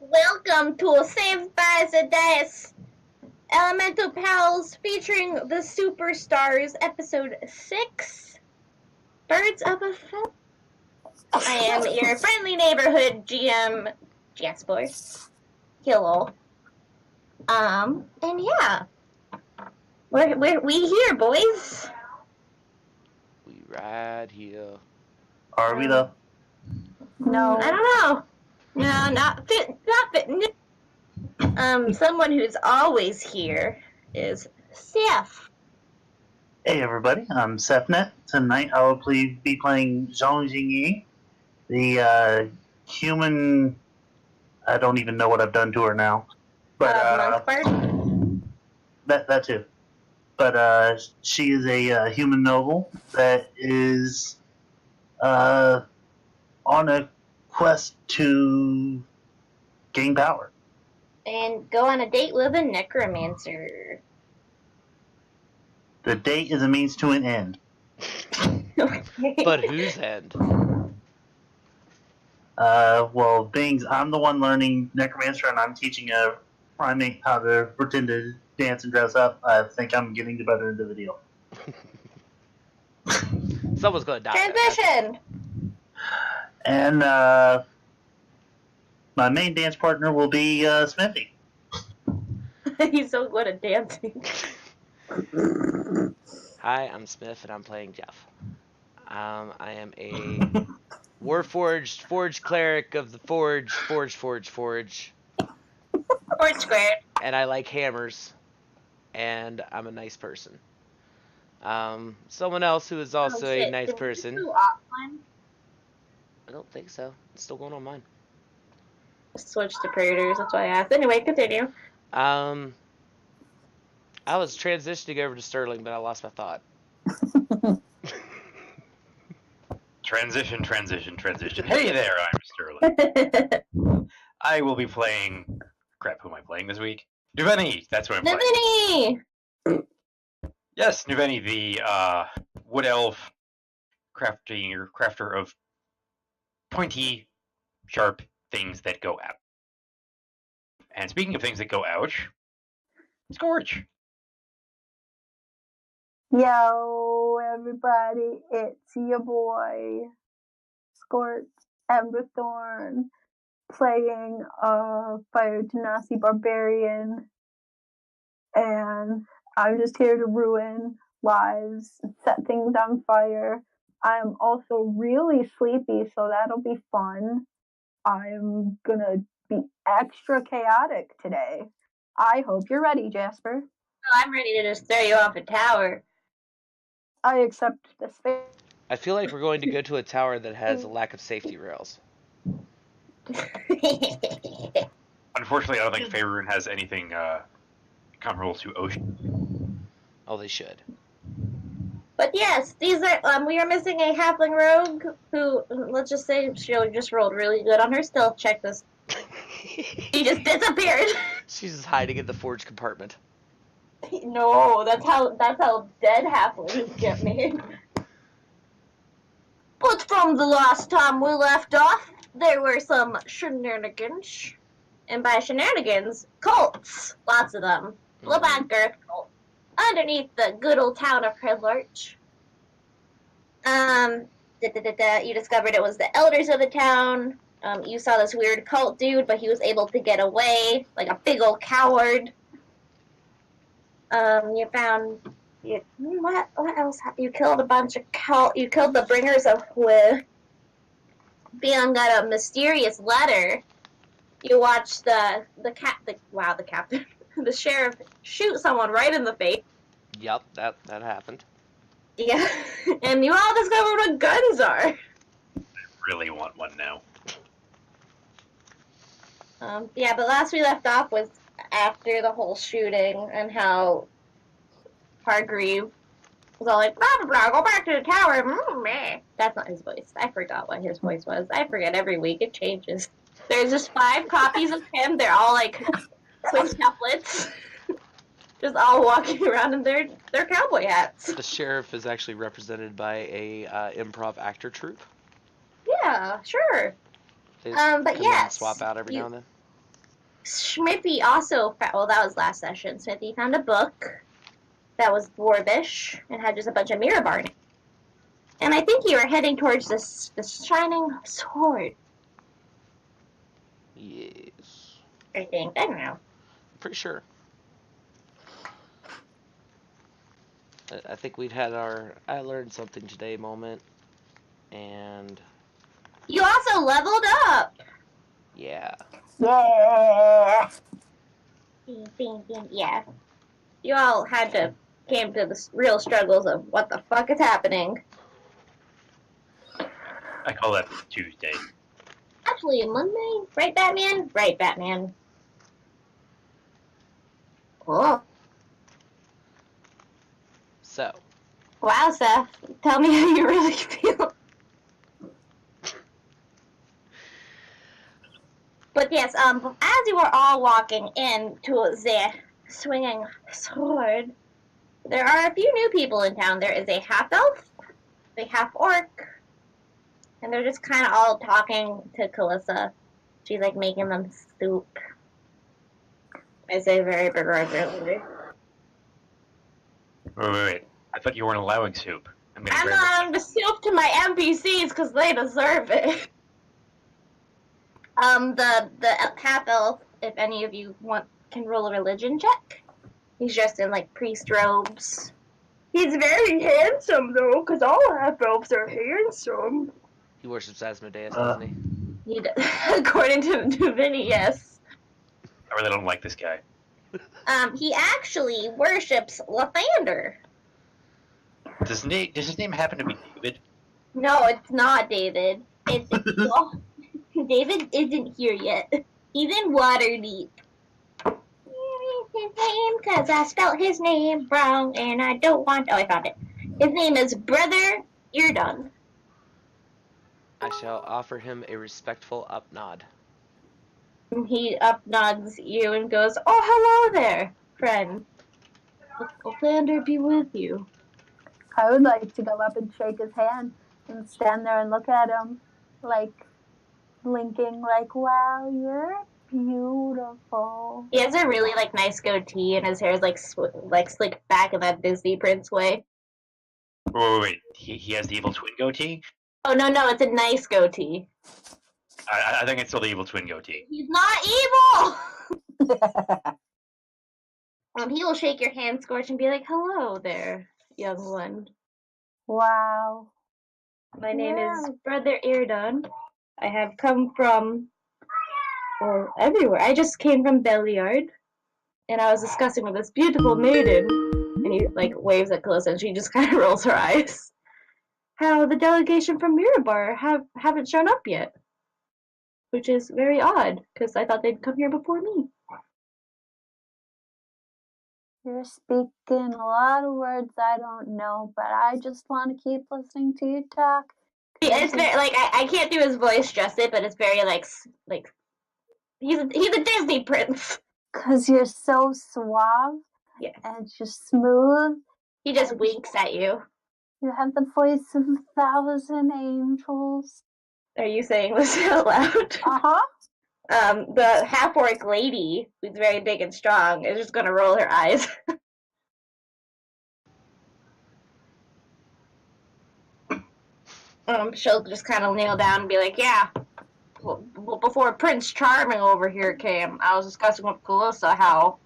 Welcome to Saved by the Dice Elemental Pals featuring the Superstars, episode 6, Birds of a Feather. I am your friendly neighborhood GM, Jasper. Hello. And yeah. We here, boys. We ride here. Are we though? No. I don't know. No, not fit. Someone who's always here is Seth. Hey everybody, I'm Sephnet. Tonight I will be playing Zhang Jingyi, the human. I don't even know what I've done to her now, but that too. But she is a human noble that is on a quest to gain power. And go on a date with a necromancer. The date is a means to an end. But whose end? Well, I'm the one learning necromancer, and I'm teaching a primate how to pretend to dance and dress up. I think I'm getting the better end of the deal. Someone's gonna die. Transition! And my main dance partner will be Smithy. He's so good at dancing. Hi, I'm Smith, and I'm playing Jeff. I am a Warforged cleric of the Forge. Forge. Forge squared. And I like hammers. And I'm a nice person. Someone else who is also a nice person. Did we do offline? I don't think so. It's still going on mine. Switch to Predators, that's why I asked. Anyway, continue. I was transitioning over to Sterling, but I lost my thought. Transition. Hey there, I'm Sterling. I will be playing... Crap, who am I playing this week? Nuveni! That's what I'm playing. Nuveni! Yes, Nuveni, the wood elf crafter of pointy, sharp things that go out. And speaking of things that go ouch, Scorch! Yo, everybody, it's your boy, Scorch Emberthorn, playing a Fire Genasi Barbarian, and I'm just here to ruin lives, set things on fire. I'm also really sleepy, so that'll be fun. I'm gonna be extra chaotic today. I hope you're ready, Jasper. Oh, I'm ready to just throw you off a tower. I accept this fate. I feel like we're going to go to a tower that has a lack of safety rails. Unfortunately, I don't think Faerun has anything comparable to Ocean. Oh, they should. But yes, these are we are missing a halfling rogue who, let's just say, she just rolled really good on her stealth check. She just disappeared. She's just hiding in the forge compartment. No, that's how dead halflings get made. But from the last time we left off, there were some shenanigans. And by shenanigans, cults. Lots of them. Laban Girth cult. Underneath the good old town of Predlarch. You discovered it was the elders of the town. You saw this weird cult dude, but he was able to get away, like a big old coward. You found... What else? You killed a bunch of you killed the bringers of Hue. Bion got a mysterious letter. You watched the captain, the sheriff shoot someone right in the face. Yep, that happened. Yeah, and you all discovered what guns are. I really want one now. Yeah, but last we left off was after the whole shooting and how Hargreave was all like, blah, blah, blah, go back to the tower. Meh. That's not his voice. I forgot what his voice was. I forget every week. It changes. There's just 5 copies of him. They're all like quintuplets. Just all walking around in their cowboy hats. The sheriff is actually represented by a improv actor troupe. Yeah, sure. They but yes, swap out every now and then. Smithy also well, that was last session. Smithy found a book that was dwarvish and had just a bunch of Mirabar in it. And I think you are heading towards this shining sword. Yes. I think. I don't know. Pretty sure. I think we've had our I learned something today moment. And You also leveled up. yeah. Yeah. Yeah. You all came to the real struggles of what the fuck is happening. I call that Tuesday. Actually, Monday, right, Batman? Right, Batman. Cool. So. Wow, Seth. Tell me how you really feel. But yes, as you were all walking into the swinging sword, there are a few new people in town. There is a half-elf, a half-orc, and they're just kind of all talking to Kalissa. She's like making them soup. I say very begrudgingly. Wait. I thought you weren't allowing soup. I'm not the soup to my NPCs because they deserve it. The half elf, if any of you can roll a religion check. He's dressed in like priest robes. He's very handsome though, because all half elves are handsome. He worships Asmodeus, doesn't he? According to Vinny, yes. I really don't like this guy. He actually worships Lathander. Does his name happen to be David? No, it's not David. It's David isn't here yet. He's in Waterdeep. His name, cause I spelled his name wrong, and I don't want. Oh, I found it. His name is Brother Eardon. I shall offer him a respectful up nod. He up nods you and goes, "Oh, hello there, friend. Lathander be with you." I would like to go up and shake his hand and stand there and look at him, like blinking, like, "Wow, you're beautiful." He has a really like nice goatee, and his hair is like slicked back in that Disney Prince way. Wait. He has the evil twin goatee? Oh no, it's a nice goatee. I think it's still the evil twin goatee. He's not evil. He will shake your hand, Scorch, and be like, "Hello there, young one. Wow. My name is Brother Eardon. I have come from everywhere. I just came from Beliard, and I was discussing with this beautiful maiden." And he like waves at Kalissa, and she just kind of rolls her eyes. How the delegation from Mirabar haven't shown up yet, which is very odd because I thought they'd come here before me. You're speaking a lot of words I don't know, but I just want to keep listening to you talk. It's very like I can't do his voice justice, but it's very like he's a Disney prince. Cause you're so suave. Yes. And just smooth. He just winks at you. You have the voice of 1,000 angels. Are you saying this out loud? Uh-huh. The half-orc lady, who's very big and strong, is just gonna roll her eyes. She'll just kind of kneel down and be like, "Yeah, well, before Prince Charming over here came, I was discussing with Kalissa how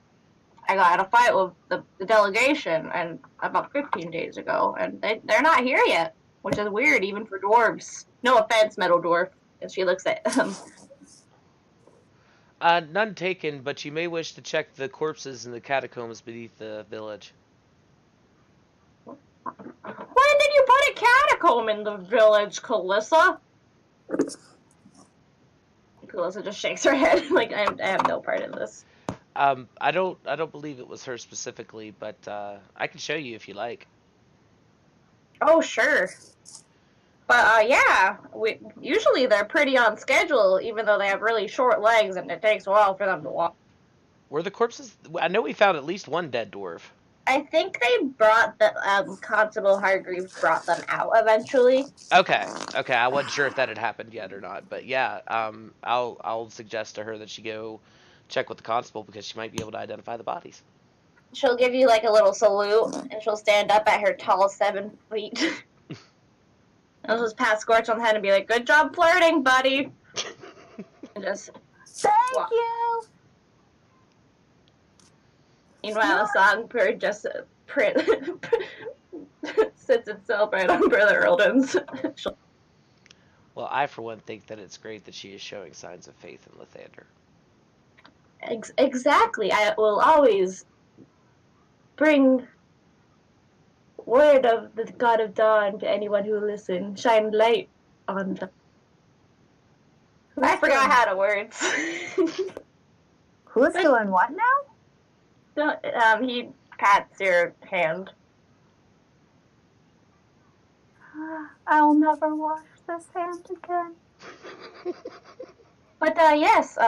I got in a fight with the delegation and about 15 days ago, and they're not here yet, which is weird even for dwarves. No offense, Metal Dwarf." And she looks at him. None taken, but you may wish to check the corpses in the catacombs beneath the village. When did you put a catacomb in the village, Kalissa? Kalissa just shakes her head like I have no part in this. I don't believe it was her specifically, but I can show you if you like. Oh sure. But yeah, usually they're pretty on schedule, even though they have really short legs and it takes a while for them to walk. Were the corpses? I know we found at least one dead dwarf. I think they brought the Constable Hargreaves brought them out eventually. Okay. I wasn't sure if that had happened yet or not, but yeah, I'll suggest to her that she go check with the constable because she might be able to identify the bodies. She'll give you like a little salute, and she'll stand up at her tall 7 feet. I'll just pat Scorch on the head and be like, "Good job flirting, buddy." And just Thank you. meanwhile, a songbird just sits itself right on Brother Earldon's. Well, I for one think that it's great that she is showing signs of faith in Lathander. Exactly. I will always bring word of the God of Dawn to anyone who listens. Shine light on them. I forgot how to words. Who's doing what now? He pats your hand. I'll never wash this hand again. But yes,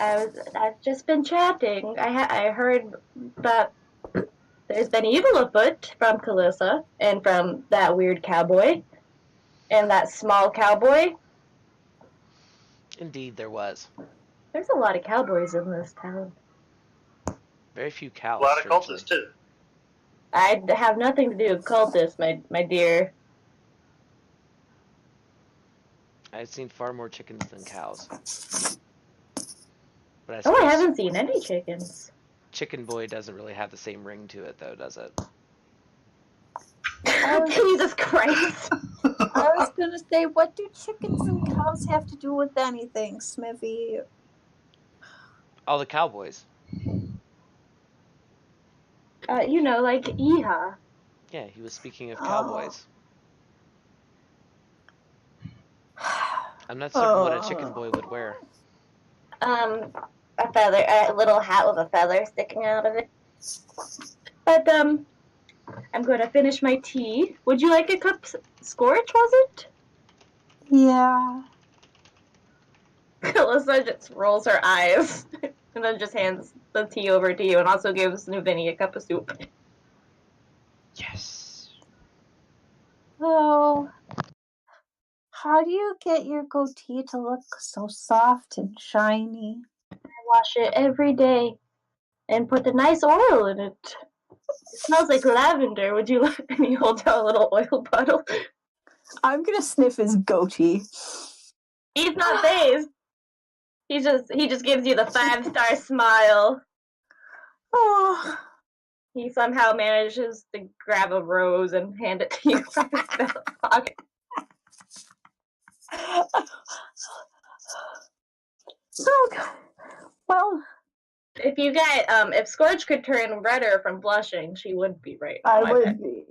I've just been chatting. I heard that there's been evil afoot from Kalissa and from that weird cowboy and that small cowboy. Indeed, there was. There's a lot of cowboys in this town. Very few cows. A lot of strangely. cultists too. I have nothing to do with cultists, my dear. I've seen far more chickens than cows. But I I suppose haven't seen any chickens. Chicken Boy doesn't really have the same ring to it, though, does it? Jesus Christ. I was gonna say, what do chickens and cows have to do with anything, Smithy? All the cowboys. You know, like Yeehaw. Yeah, he was speaking of cowboys. I'm not certain what a chicken boy would wear. A feather, a little hat with a feather sticking out of it. But, I'm going to finish my tea. Would you like a cup? Scorch, was it? Yeah. Alyssa just rolls her eyes and then just hands the tea over to you and also gives Nuvini a cup of soup. Yes. So, how do you get your goatee to look so soft and shiny? I wash it every day and put a nice oil in it. It smells like lavender. Would you like? And he holds out a little oil bottle. I'm gonna sniff his goatee. He's not phased. He just gives you the 5-star smile. Oh, He somehow manages to grab a rose and hand it to you from his belt pocket. so good. Well, If you get if Scorch could turn redder from blushing, she would be right now, I bet. would be.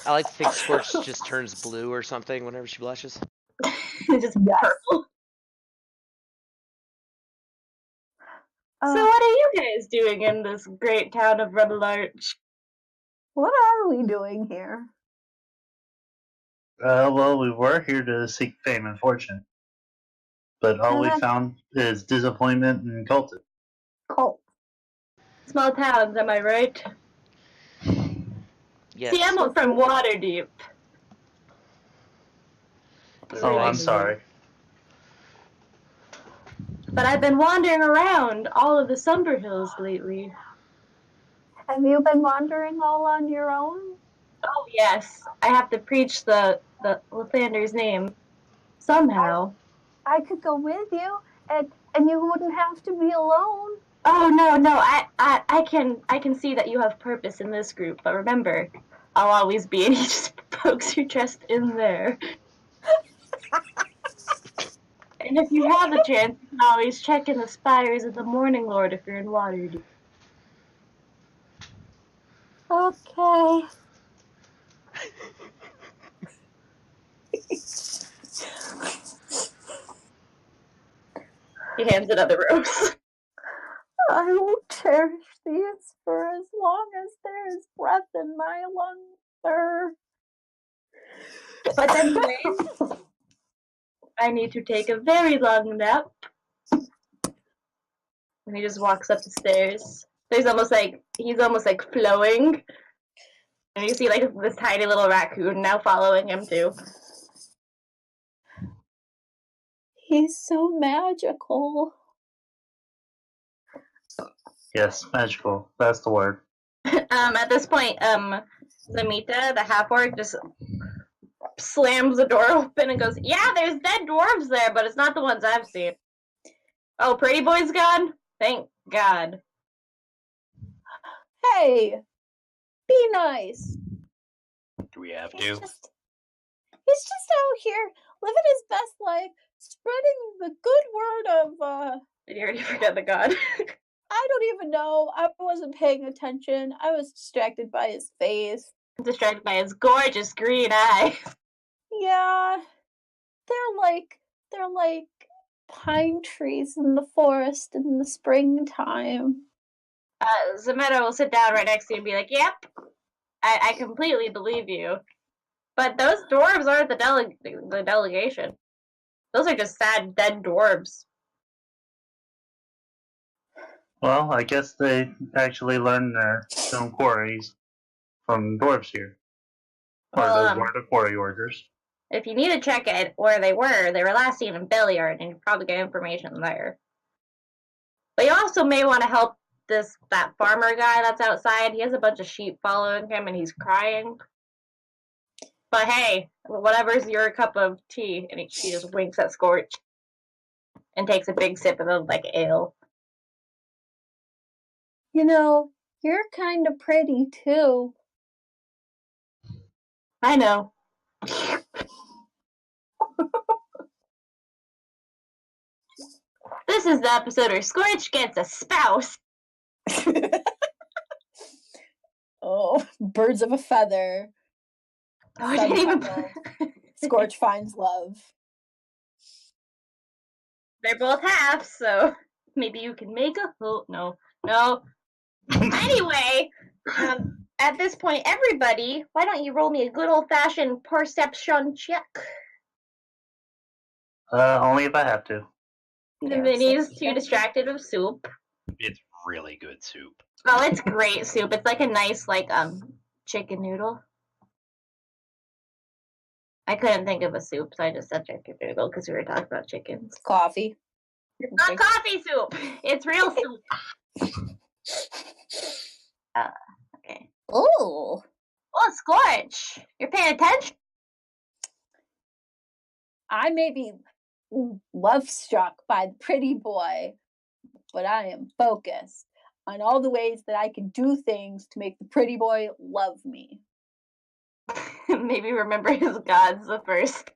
I like to think Scorch just turns blue or something whenever she blushes. Just Yes. purple. So what are you guys doing in this great town of Rebel Arch? What are we doing here? Well, we were here to seek fame and fortune. But all we found is disappointment and cultists. Cult. Small towns, am I right? Yes. See, I'm from Waterdeep. Oh, I'm sorry. But I've been wandering around all of the Sumber Hills lately. Have you been wandering all on your own? Oh, yes. I have to preach the Lathander's name. Somehow. I could go with you, and you wouldn't have to be alone. Oh, no. I can see that you have purpose in this group. But remember, I'll always be any folks who just in there. And if you have a chance, you can always check in the spires of the Morning Lord if you're in Waterdeep. Okay. He hands another rose. I will cherish these for as long as there is breath in my lungs, sir. But anyways, I need to take a very long nap. And he just walks up the stairs. He's almost like flowing. And you see like this tiny little raccoon now following him too. He's so magical. Yes, magical. That's the word. At this point, Zamita, the half-orc, just slams the door open and goes, "Yeah, there's dead dwarves there, but it's not the ones I've seen." Oh, Pretty Boy's gone? Thank God. Hey, be nice. Do we have He's to? just out here living his best life, spreading the good word of, Did you already forget the god? I don't even know. I wasn't paying attention. I was distracted by his face. Distracted by his gorgeous green eyes. Yeah, they're like pine trees in the forest in the springtime. Zameta will sit down right next to you and be like, "Yep, I completely believe you. But those dwarves aren't the delegation. Those are just sad, dead dwarves." Well, I guess they actually learned their stone quarries from dwarves here. Or Well, those were the quarry workers. if you need to check it where they were last seen in Belliard, and you probably get information there. But you also may want to help that farmer guy that's outside. He has a bunch of sheep following him, and he's crying. But hey, whatever's your cup of tea, and she just winks at Scorch and takes a big sip of the ale. You know, you're kind of pretty too. I know. This is the episode where Scorch gets a spouse. Oh, birds of a feather. Oh, I didn't even. Scorch finds love. They're both halves, so maybe you can make a hope. No. Anyway, at this point, everybody, why don't you roll me a good old-fashioned perception check? Only if I have to. The Minnie's too distracted with soup. It's really good soup. Oh, it's great soup. It's like a nice, chicken noodle. I couldn't think of a soup, so I just said chicken noodle because we were talking about chickens. Coffee. It's not coffee soup. It's real soup. Okay. Oh. Oh, Scorch! You're paying attention? I may be love struck by the pretty boy, but I am focused on all the ways that I can do things to make the pretty boy love me. Maybe remember his gods the first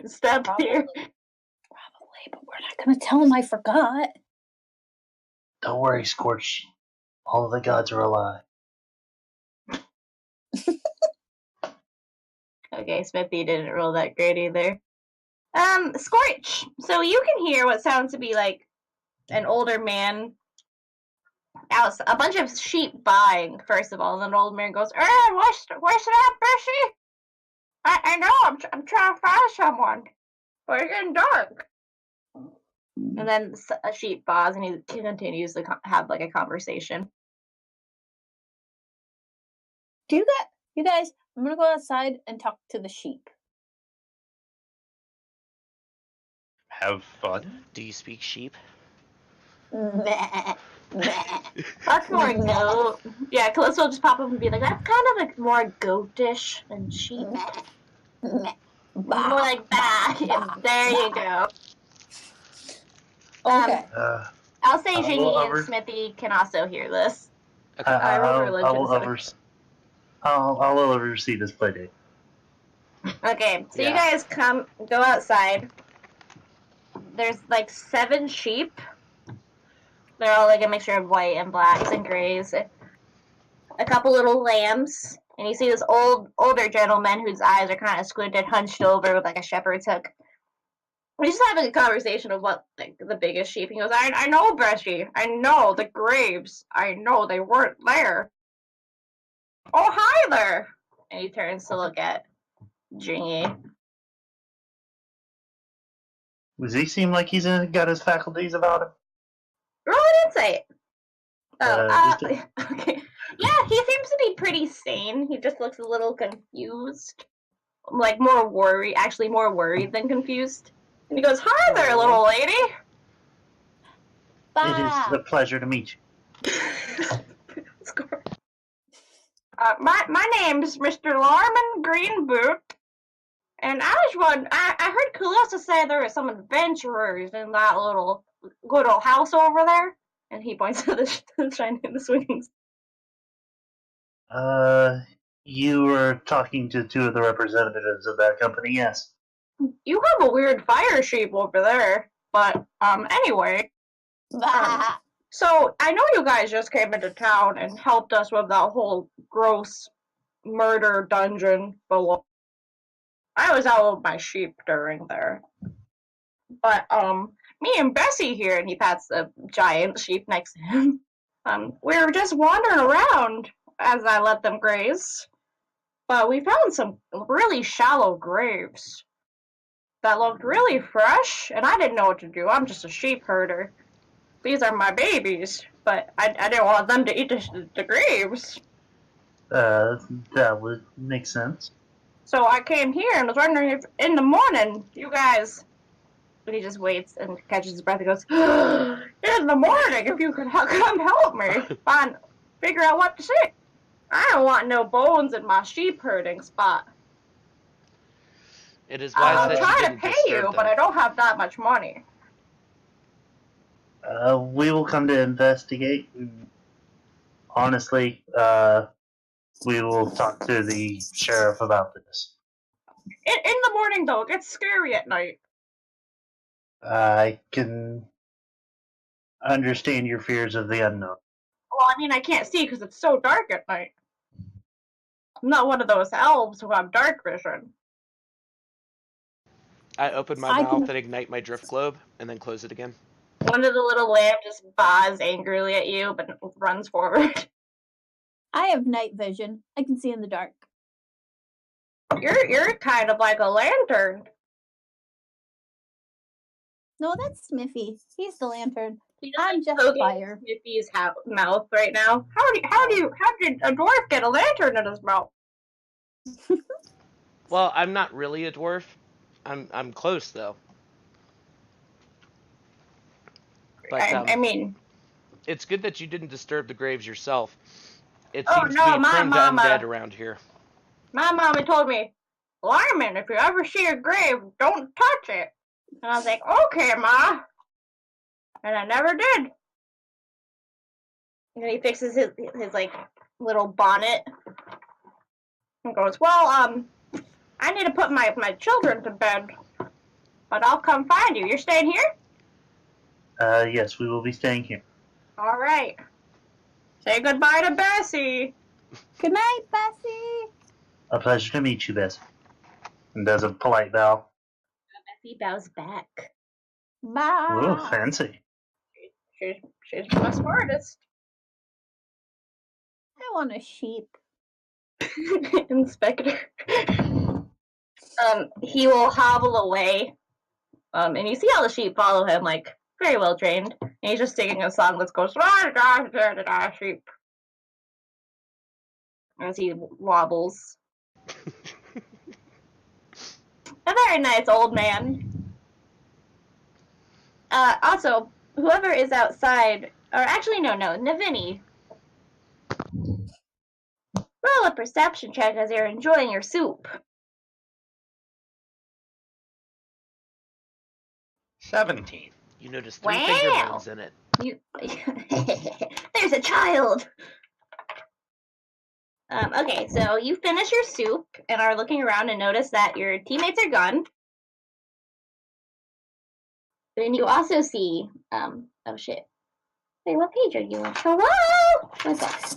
step here. Probably, but we're not going to tell him I forgot. Don't worry, Scorch. All of the gods are alive. Okay, Smithy didn't roll that great either. Scorch. So you can hear what sounds to be like an older man out, a bunch of sheep buying, first of all, and then an old man goes, what's that, Bessie? I know, I'm trying to find someone, but it's getting dark. And then a sheep buys, and he continues to have like a conversation. You guys, I'm gonna go outside and talk to the sheep. Have fun. Do you speak sheep? Meh. That's more goat. Yeah, Callisto will just pop up and be like, that's kind of like more goatish than sheep. More like that. There you go. Okay. I'll say Jingy and Smithy can also hear this. Okay. I rolled religion. I'll oversee this playdate. Okay, so Yeah. you guys go outside. There's like 7 sheep. They're all like a mixture of white and blacks and grays. A couple little lambs. And you see this older gentleman whose eyes are kind of squinted, hunched over with like a shepherd's hook. We're just having a conversation of what like the biggest sheep. He goes, I know, Bessie. I know the graves. I know they weren't there. Oh, hi there. And he turns to look at Jingy. Does he seem like he's got his faculties about him? Roll an insight. Okay. Yeah, he seems to be pretty sane. He just looks a little confused. Like more worried than confused. And he goes, "Hi there, little lady." It is a pleasure to meet you. My name's Mr. Larman Greenboot, and I was wondering, I heard Kalissa say there were some adventurers in that little good old house over there, and he points to the swinging. You were talking to two of the representatives of that company, yes. You have a weird fire sheep over there, but anyway. So I know you guys just came into town and helped us with that whole gross murder dungeon below. I was out with my sheep during there. But me and Bessie here, and he pats the giant sheep next to him. We were just wandering around as I let them graze. But we found some really shallow graves that looked really fresh, and I didn't know what to do. I'm just a sheep herder. These are my babies, but I didn't want them to eat the graves. That would make sense. So I came here and was wondering if in the morning you guys... But he just waits and catches his breath and goes, "In the morning, if you could come help me, figure out what to say. I don't want no bones in my sheep herding spot. It is wise I'll that try you to didn't pay disturb you, them. but I don't have that much money." We will come to investigate. Honestly, we will talk to the sheriff about this. In the morning, though, it gets scary at night. I can understand your fears of the unknown. Well, I mean, I can't see because it's so dark at night. I'm not one of those elves who have dark vision. I open my mouth and ignite my drift globe, and then close it again. One of the little lambs just baws angrily at you, but runs forward. I have night vision. I can see in the dark. You're kind of like a lantern. No, that's Smithy. He's the lantern. He's I'm just poking fire. Smithy's mouth right now. How did a dwarf get a lantern in his mouth? Well, I'm not really a dwarf. I'm close though. But I mean, it's good that you didn't disturb the graves yourself. It Oh, seems no, to be my prone to mama- undead around here. my mama told me, "Lyman, if you ever see a grave, don't touch it." And I was like, "Okay, Ma." And I never did. And he fixes his like little bonnet and goes, "Well, I need to put my children to bed, but I'll come find you. You're staying here? Yes, we will be staying here. All right. Say goodbye to Bessie." Good night, Bessie. A pleasure to meet you, Bess. And does a polite bow. Bessie bows back. Bye. Oh, fancy. She's my smartest. I want a sheep. Inspector. He will hobble away. And you see all the sheep follow him, like, very well trained. And he's just singing a song that goes, sheep. As he wobbles. A very nice old man. Also, whoever is outside, or actually, no, Navini. Roll a perception check as you're enjoying your soup. 17. You notice 3 Wow. finger bones in it. There's a child. Okay, so you finish your soup and are looking around and notice that your teammates are gone. Then you also see, oh shit. Wait, what page are you on? Hello? What's that?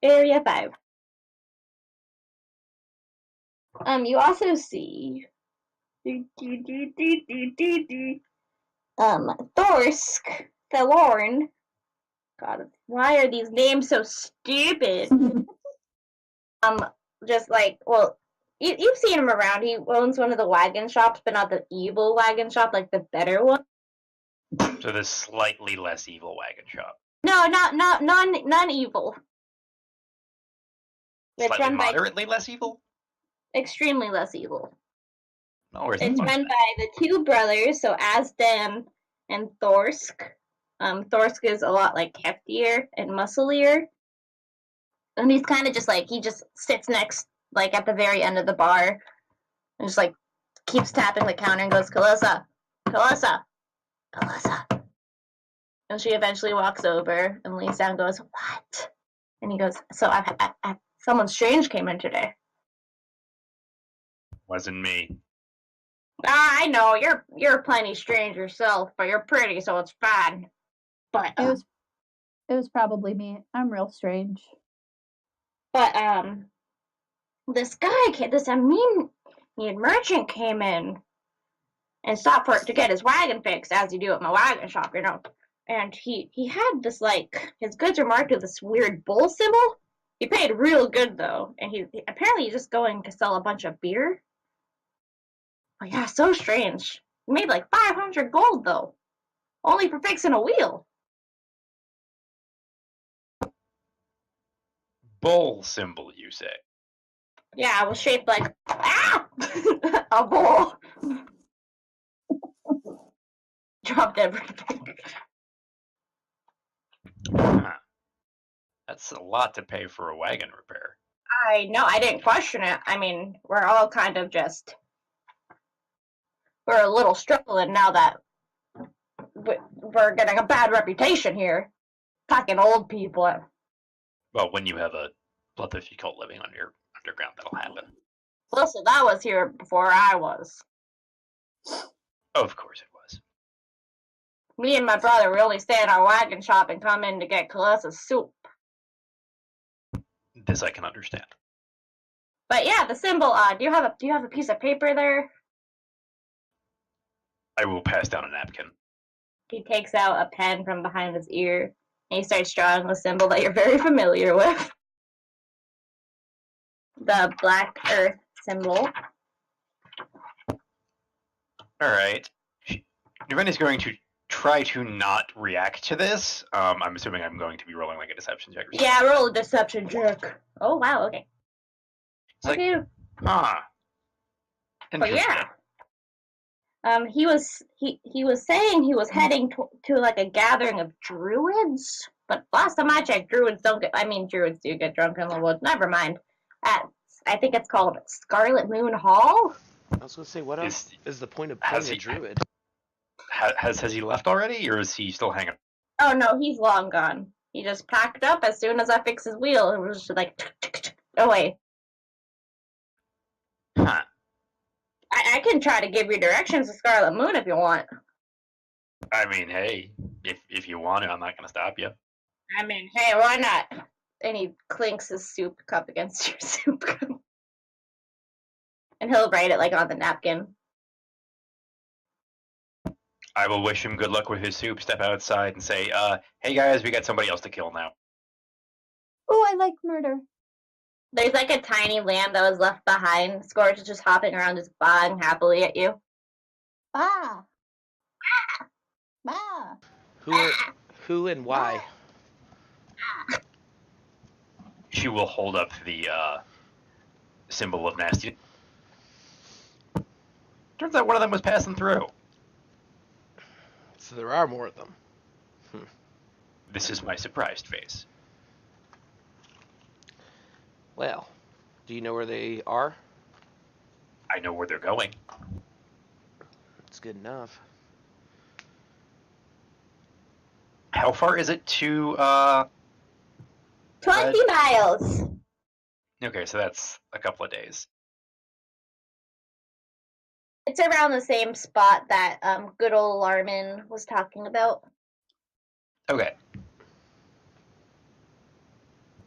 Area 5. You also see Thorsk Thelorn. God, why are these names so stupid? Just like, well, you've seen him around. He owns one of the wagon shops, but not the evil wagon shop, like the better one. So this slightly less evil wagon shop. No, none evil. It's Slightly run by moderately less evil? extremely less evil. Oh, where's the It's fun? run by the two brothers, so Azdan and Thorsk. Thorsk is a lot like heftier and musclier. And he's kind of just like, he just sits next, like at the very end of the bar and just like keeps tapping the counter and goes, Kalissa, Kalissa, Kalissa. And she eventually walks over and leans down and goes, what? And he goes, so someone strange came in today. Wasn't me. Ah, I know, you're plenty strange yourself, but you're pretty, so it's fine. But, It was probably me. I'm real strange. But this guy, this Amin merchant came in and stopped to get his wagon fixed, as you do at my wagon shop, you know. And he had this, like, his goods were marked with this weird bull symbol. He paid real good though, and apparently he's just going to sell a bunch of beer. Oh yeah, so strange. He made like 500 gold though, only for fixing a wheel. Bull symbol, you say? Yeah, it was shaped like a bull. Dropped everything. Huh. That's a lot to pay for a wagon repair. I know, I didn't question it. I mean, we're all kind of just, we're a little struggling now that we're getting a bad reputation here. Talking old people. Well, when you have a bloodthirsty cult living on your underground, that'll happen. Listen, that was here before I was. Oh, of course it was. Me and my brother, we only stay in our wagon shop and come in to get Kalissa's soup. This I can understand. But yeah, the symbol, do you have a piece of paper there? I will pass down a napkin. He takes out a pen from behind his ear and he starts drawing the symbol that you're very familiar with. The black earth symbol. Alright. Nirvana's going to try to not react to this. I'm assuming I'm going to be rolling like a deception check or something. Yeah, roll a deception check. Oh wow, okay. It's like, Okay. huh. But Interesting. yeah. He was saying he was heading to like a gathering of druids, but last time I checked, druids do get drunk in the woods. Never mind. I think it's called Scarlet Moon Hall. I was gonna say, what else is the point of playing a druid? Has he left already, or is he still hanging? Oh no, he's long gone. He just packed up as soon as I fixed his wheel. It was just like, away. Huh. I can try to give you directions to Scarlet Moon if you want. I mean, hey, if you want to, I'm not going to stop you. I mean, hey, why not? And he clinks his soup cup against your soup cup. And he'll write it like on the napkin. I will wish him good luck with his soup, step outside and say, hey guys, we got somebody else to kill now. Oh, I like murder. There's like a tiny lamb that was left behind. Scourge is just hopping around, just baaing happily at you. Bah. Bah. Who and why? She will hold up the symbol of nasty. Turns out one of them was passing through. So there are more of them. This is my surprised face. Well, do you know where they are? I know where they're going. It's good enough. How far is it to 20 miles. Okay, so that's a couple of days. It's around the same spot that good old Larman was talking about. Okay.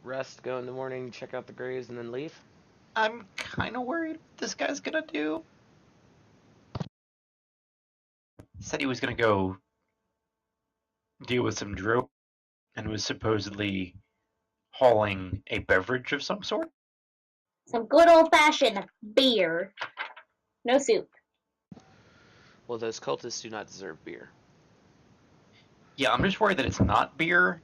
Rest, go in the morning, check out the graves, and then leave? I'm kind of worried what this guy's gonna do. He said he was gonna go deal with some druid and was supposedly hauling a beverage of some sort. Some good old-fashioned beer. No soup. Well, those cultists do not deserve beer. Yeah, I'm just worried that it's not beer.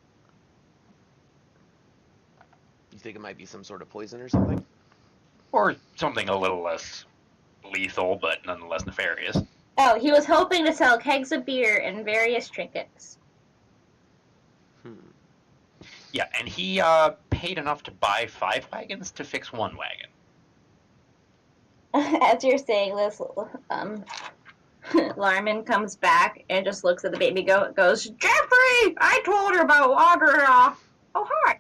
You think it might be some sort of poison or something? Or something a little less lethal, but nonetheless nefarious. Oh, he was hoping to sell kegs of beer and various trinkets. Yeah, and he paid enough to buy 5 wagons to fix 1 wagon. As you're saying this, Larman comes back and just looks at the baby goat and goes, Jeffrey! I told her about water. Oh, hi.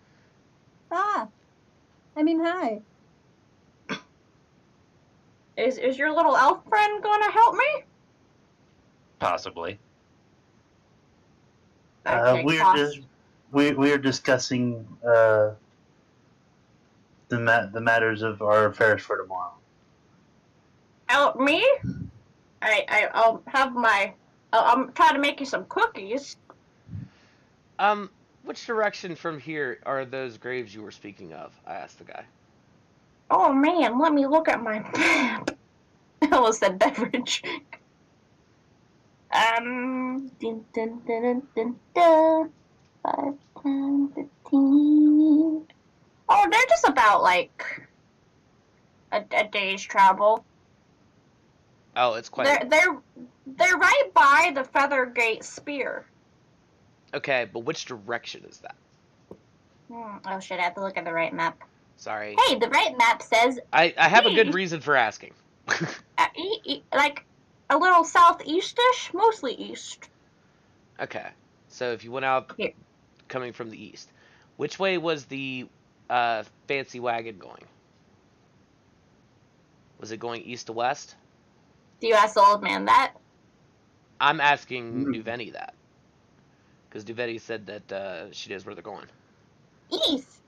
Ah. I mean, hi. Is your little elf friend gonna help me? Possibly. Okay, we're discussing the matters of our affairs for tomorrow. Help me? I'll have my. I'll try to make you some cookies. Which direction from here are those graves you were speaking of? I asked the guy. Oh man, let me look at my map. I almost said beverage. Dun, dun, dun, dun, dun, dun. 5, 10, 15. Oh, they're just about like a day's travel. Oh, it's quite. They're right by the Feathergate Spear. Okay, but which direction is that? Oh shit, I have to look at the right map. Sorry. Hey, the right map says I have a good reason for asking. like a little southeast-ish, mostly east. Okay, so if you went out Here. coming from the east, which way was the fancy wagon going? Was it going east to west? Do you ask the old man that? I'm asking Duveni that. Because Duveni said that she knows where they're going. East.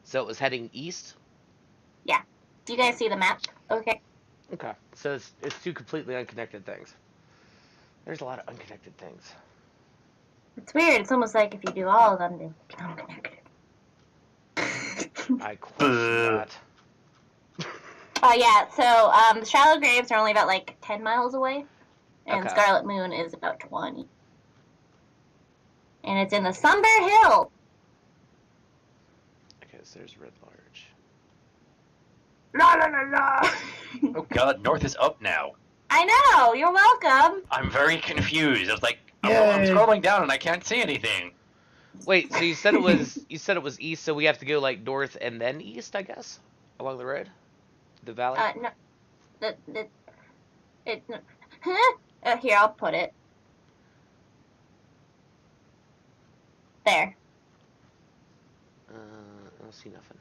So it was heading east? Yeah. Do you guys see the map? Okay. Okay. So it's 2 completely unconnected things. There's a lot of unconnected things. It's weird. It's almost like if you do all of them, they become connected. I question that. Oh yeah, so the Shallow Graves are only about like 10 miles away, and Okay. Scarlet Moon is about 20. And it's in the Sunbear Hill. Okay, so there's Red Large. La la la la. Oh god, north is up now. I know. You're welcome. I'm very confused. I was like, I'm Yay. scrolling down and I can't see anything. Wait, so you said it was east, so we have to go like north and then east, I guess, along the road, the valley. No, huh? Here, I'll put it. There. I don't see nothing.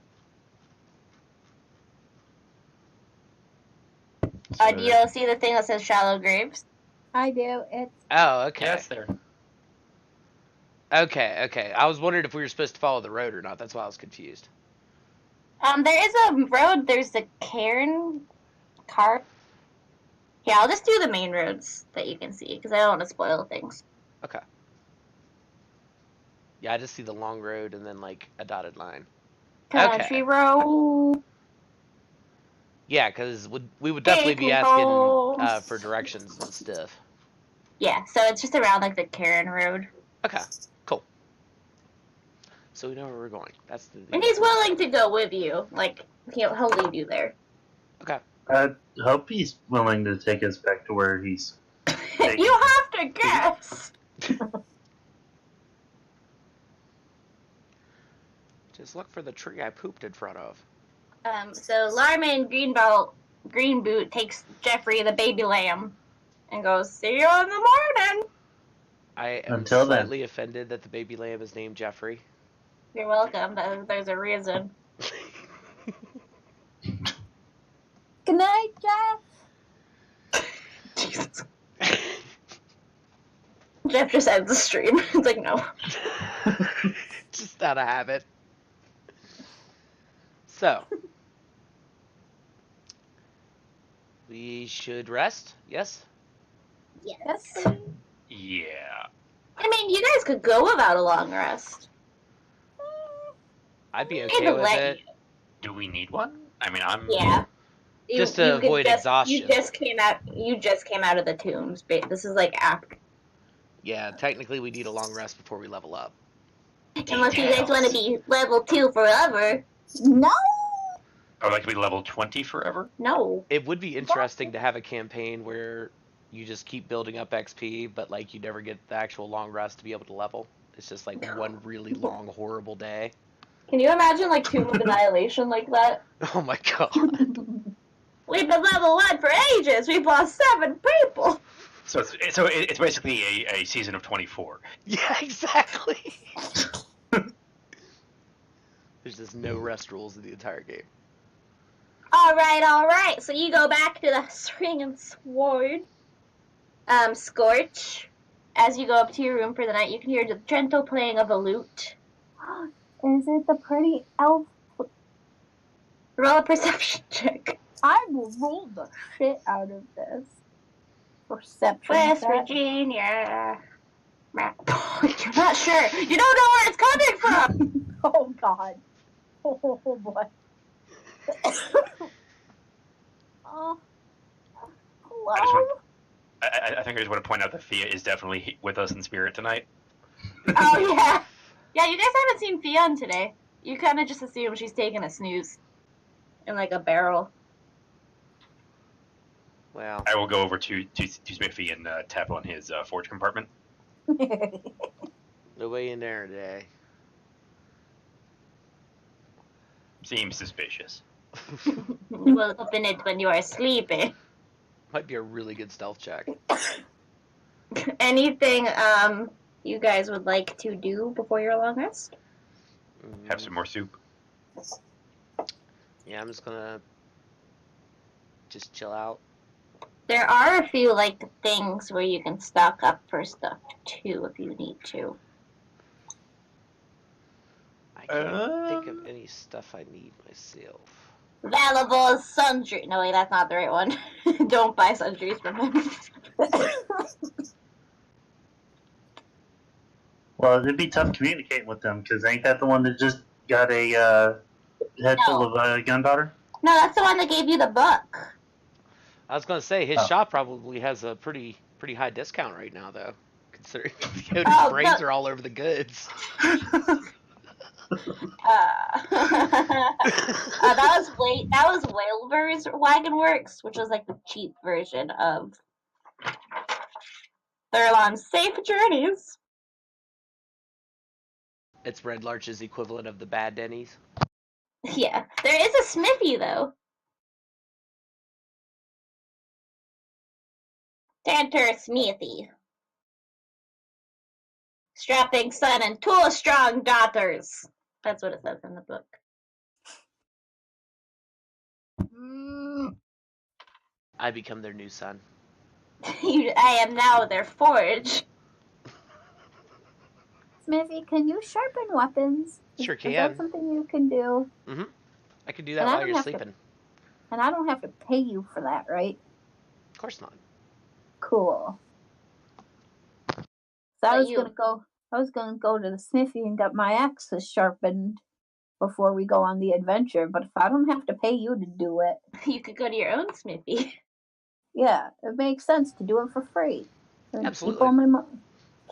Do you see the thing that says Shallow Graves? I do. It's Oh, okay. Yes, there. Okay. I was wondering if we were supposed to follow the road or not. That's why I was confused. There is a road. There's the Cairn car. Yeah, I'll just do the main roads that you can see because I don't want to spoil things. Okay. Yeah, I just see the long road and then like a dotted line. Country Okay. road. Yeah, because we would definitely be asking for directions and stuff. Yeah, so it's just around like the Cairn Road. Okay, cool. So we know where we're going. That's the. And he's willing to go with you. Like, he'll leave you there. Okay. I hope he's willing to take us back to where he's. You have to guess! Just look for the tree I pooped in front of. So Larman Greenboot takes Jeffrey the baby lamb and goes, see you in the morning! Until I am then. slightly offended that the baby lamb is named Jeffrey. You're welcome. There's a reason. good night, Jeff. Jesus. Jeff just ends the stream. It's like, no. Just out of habit. So. We should rest, yes? Yes. Yeah. I mean, you guys could go without a long rest. I'd be I'd okay with let it. you. Do we need one? I mean, I'm. Yeah. Just to could avoid exhaustion. You just came out of the tombs. This is like after. Yeah, technically we need a long rest before we level up. Unless you guys want to be level 2 forever. No. I would like to be level 20 forever. No. It would be interesting to have a campaign where you just keep building up XP, but like you never get the actual long rest to be able to level. It's just like one really long, horrible day. Can you imagine like Tomb of Annihilation like that? Oh my god. We've been level 1 for ages. We've lost 7 people. So it's basically a season of 24. Yeah, exactly. There's just no rest rules in the entire game. All right. So you go back to the Swing and Sword. Scorch. As you go up to your room for the night, you can hear the gentle playing of a lute. Is it the pretty elf? Roll a perception check. I will roll the shit out of this. Perception West check. Virginia. You're not sure. You don't know where it's coming from. Oh god. Oh boy. Oh. Hello? I think I just want to point out that Thea is definitely with us in spirit tonight. Oh yeah. Yeah, you guys haven't seen Fionn today. You kind of just assume she's taking a snooze in like a barrel. Wow. I will go over to Smithy and tap on his forge compartment. Nobody in there today. Seems suspicious. You will open it when you are sleeping. Might be a really good stealth check. Anything you guys would like to do before your long rest? Have some more soup. Yeah, I'm just gonna just chill out. There are a few like things where you can stock up for stuff too if you need to. I can't think of any stuff I need myself. Valuable sundry. No wait, that's not the right one. Don't buy sundries from him. Well, it'd be tough communicating with them because ain't that the one that just got a head full of gunpowder? No, that's the one that gave you the book. I was gonna say his Oh. shop probably has a pretty high discount right now, though, considering Cody's Oh, brains no. are all over the goods. That was Whaleburn's Wagon Works, which was like the cheap version of Thurlon's Safe Journeys. It's Red Larch's equivalent of the Bad Denny's. Yeah, there is a smithy though. Tantor Smithy. Strapping son and 2 strong daughters. That's what it says in the book. I become their new son. I am now their forge. Smithy, can you sharpen weapons? Sure Is can. that something you can do? I can do that And I while don't you're have to- sleeping. And I don't have to pay you for that, right? Of course not. Cool. So But I was you- gonna go to the smithy and get my axes sharpened before we go on the adventure, but if I don't have to pay you to do it, You could go to your own smithy. yeah, it makes sense to do it for free. And Absolutely.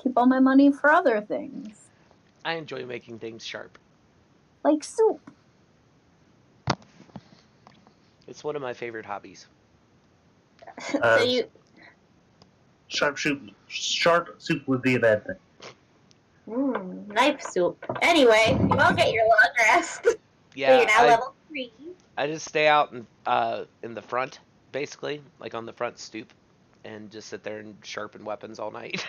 Keep all my money for other things. I enjoy making things sharp. Like soup. It's one of my favorite hobbies. So you Sharp soup would be a bad thing. knife soup. Anyway, you won't get your long rest. So Yeah, you're now level 3. I just stay out in the front, basically, like on the front stoop, and just sit there and sharpen weapons all night.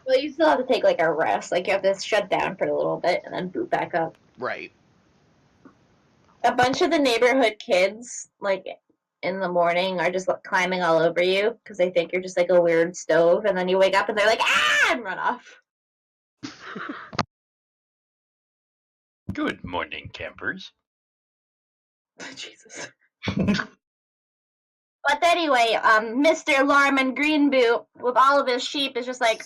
Well, you still have to take like a rest. Like you have to shut down for a little bit and then boot back up. Right. A bunch of the neighborhood kids, like in the morning, are just like, climbing all over you because they think you're just like a weird stove, and then you wake up and they're like, ah, and run off. Good morning, campers. Jesus. But anyway, Mr. Lorman Greenboot, with all of his sheep, is just like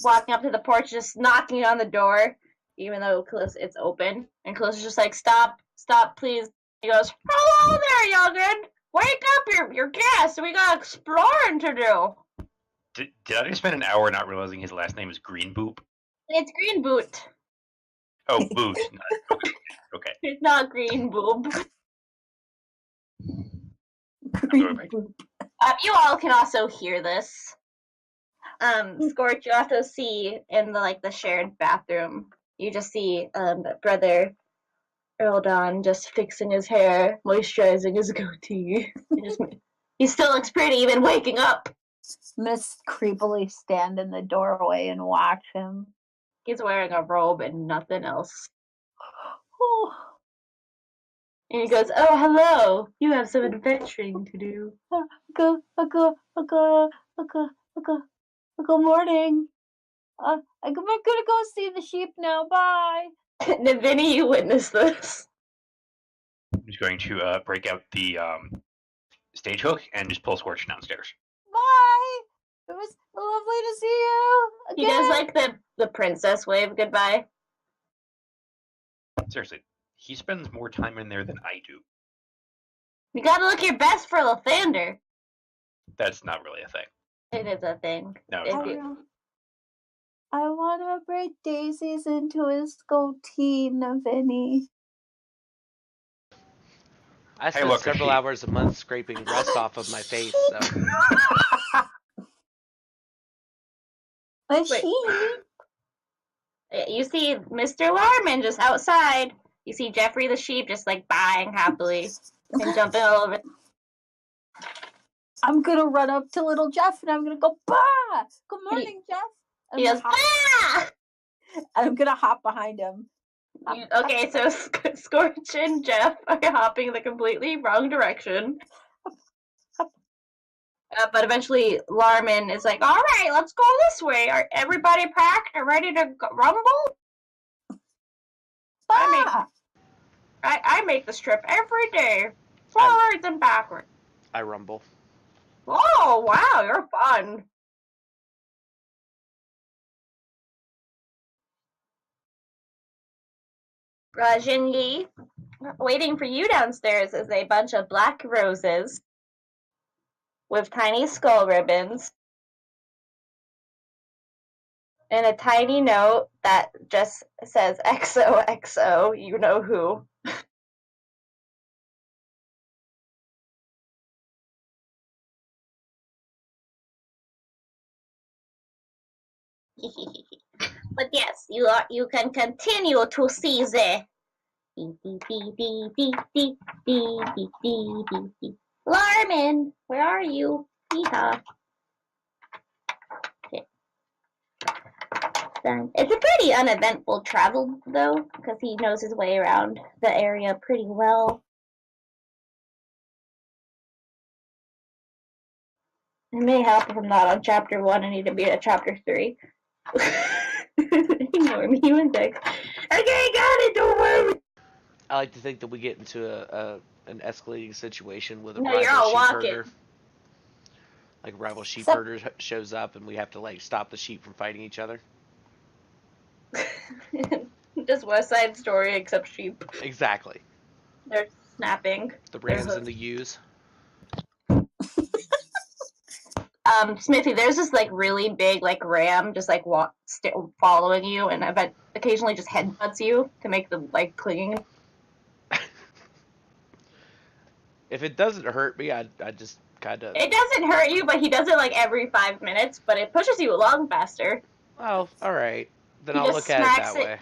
walking up to the porch, just knocking on the door, even though it's open. And Callista's just like, stop, please. He goes, hello there, youngin'. Wake up, your guest. We got exploring to do. Did I just spend an hour not realizing his last name is Greenboop? It's Greenboot. Oh, Boot. Okay. It's not Green Boob. Right. You all can also hear this. Scorch, you also see in the shared bathroom. You just see Brother Earldon just fixing his hair, moisturizing his goatee. He still looks pretty, even waking up. I'm gonna creepily stand in the doorway and watch him. He's wearing a robe and nothing else. And he goes, "Oh, hello. You have some adventuring to do." Good morning. I'm gonna go see the sheep now. Bye. Navini, you witness this. I'm just going to break out the stage hook and just pull Scorch downstairs. Bye. It was lovely to see you again. He does the princess wave goodbye. Seriously, he spends more time in there than I do. You gotta look your best for Lathander. That's not really a thing. It is a thing. No, it's not. I want to break daisies into his goatee, Navini. I spend several hours a month scraping rust off of my face, so. A sheep. You see Mr. Larman just outside. You see Jeffrey the sheep just buying happily and jumping all over. I'm gonna run up to little Jeff and I'm gonna go, "Bah! Good morning, Jeff." And He goes, "Bah!" I'm gonna hop behind him. Okay, so Scorch and Jeff are hopping the completely wrong direction. But eventually, Larman is like, "All right, let's go this way. Are everybody packed and ready to rumble?" I make this trip every day, forwards and backwards. I rumble. Oh, wow, you're fun. Rajingi, waiting for you downstairs is a bunch of black roses with tiny skull ribbons and a tiny note that just says XOXO, you know who. But yes, you can continue to see the Larman, where are you? Yeehaw. Okay. It's a pretty uneventful travel though, because he knows his way around the area pretty well. It may help if I'm not on chapter 1 and need to be at chapter 3. Ignore me, you and Dick. Okay, got it, don't worry. I like to think that we get into an escalating situation with a No, you're rival all sheep walking. herder. Like a rival sheep herder shows up and we have to stop the sheep from fighting each other. Just West Side Story except sheep. Exactly. They're snapping. The rams and the ewes. Smithy, there's this really big ram just following you, and I bet occasionally just headbutts you to make the clinging. If it doesn't hurt me, I just kind of. It doesn't hurt you, but he does it every 5 minutes, but it pushes you along faster. Oh, all right. Then I'll look at it that way.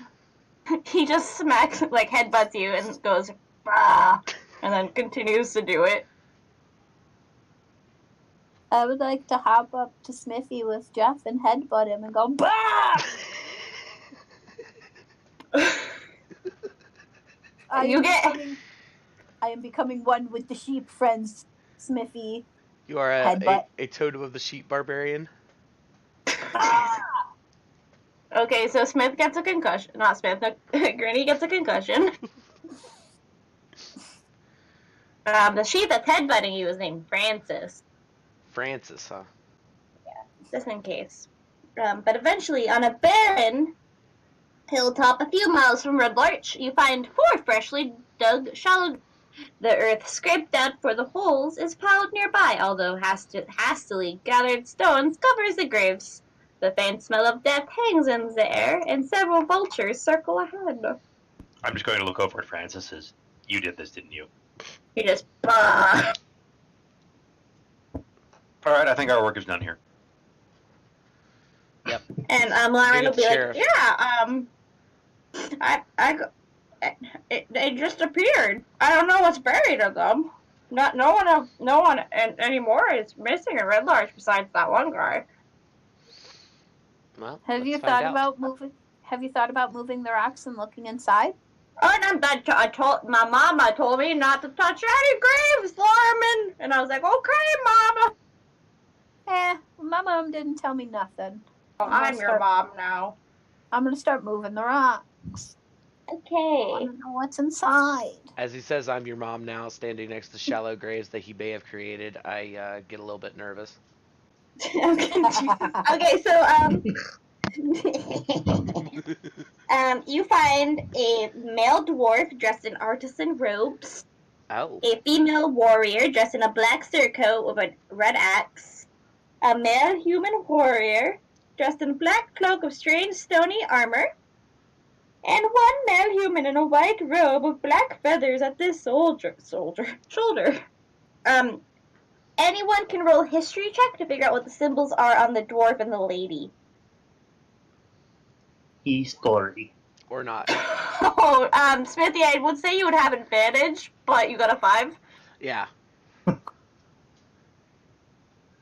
He just smacks, headbutts you and goes, "Ah," and then continues to do it. I would like to hop up to Smithy with Jeff and headbutt him and go, "Bah!" I am becoming one with the sheep friends, Smithy. You are a totem of the sheep barbarian. Okay, so Smith gets a concussion. Not Smith, no, Granny gets a concussion. The sheep that's headbutting you is named Francis. Francis, huh? Yeah, just in case. But eventually, on a barren hilltop a few miles from Red Larch, you find 4 freshly dug shallow. The earth scraped out for the holes is piled nearby, although hastily gathered stones covers the graves. The faint smell of death hangs in the air, and several vultures circle ahead. I'm just going to look over at Francis as, "You did this, didn't you?" He just, bah. All right, I think our work is done here. And Lauren Bring will up be the like, sheriff. yeah, it just appeared. I don't know what's buried in them. No one anymore is missing in Red Larch besides that one guy. Well, Have you let's find thought out. about moving? Have you thought about moving the rocks and looking inside? Oh, and I told my mama told me not to touch any graves, Lorman, and I was like, okay, mama. My mom didn't tell me nothing. I'm your mom now. I'm gonna start moving the rocks. I Okay. wanna know what's inside. As he says, I'm your mom now, standing next to shallow graves that he may have created, I get a little bit nervous. Okay, so you find a male dwarf dressed in artisan robes, Oh. a female warrior dressed in a black surcoat with a red axe, a male human warrior dressed in a black cloak of strange stony armor, and one male human in a white robe with black feathers at the shoulder. Anyone can roll a history check to figure out what the symbols are on the dwarf and the lady. Story. Or not. Oh, Smithy, I would say you would have advantage, but you got a 5. Yeah.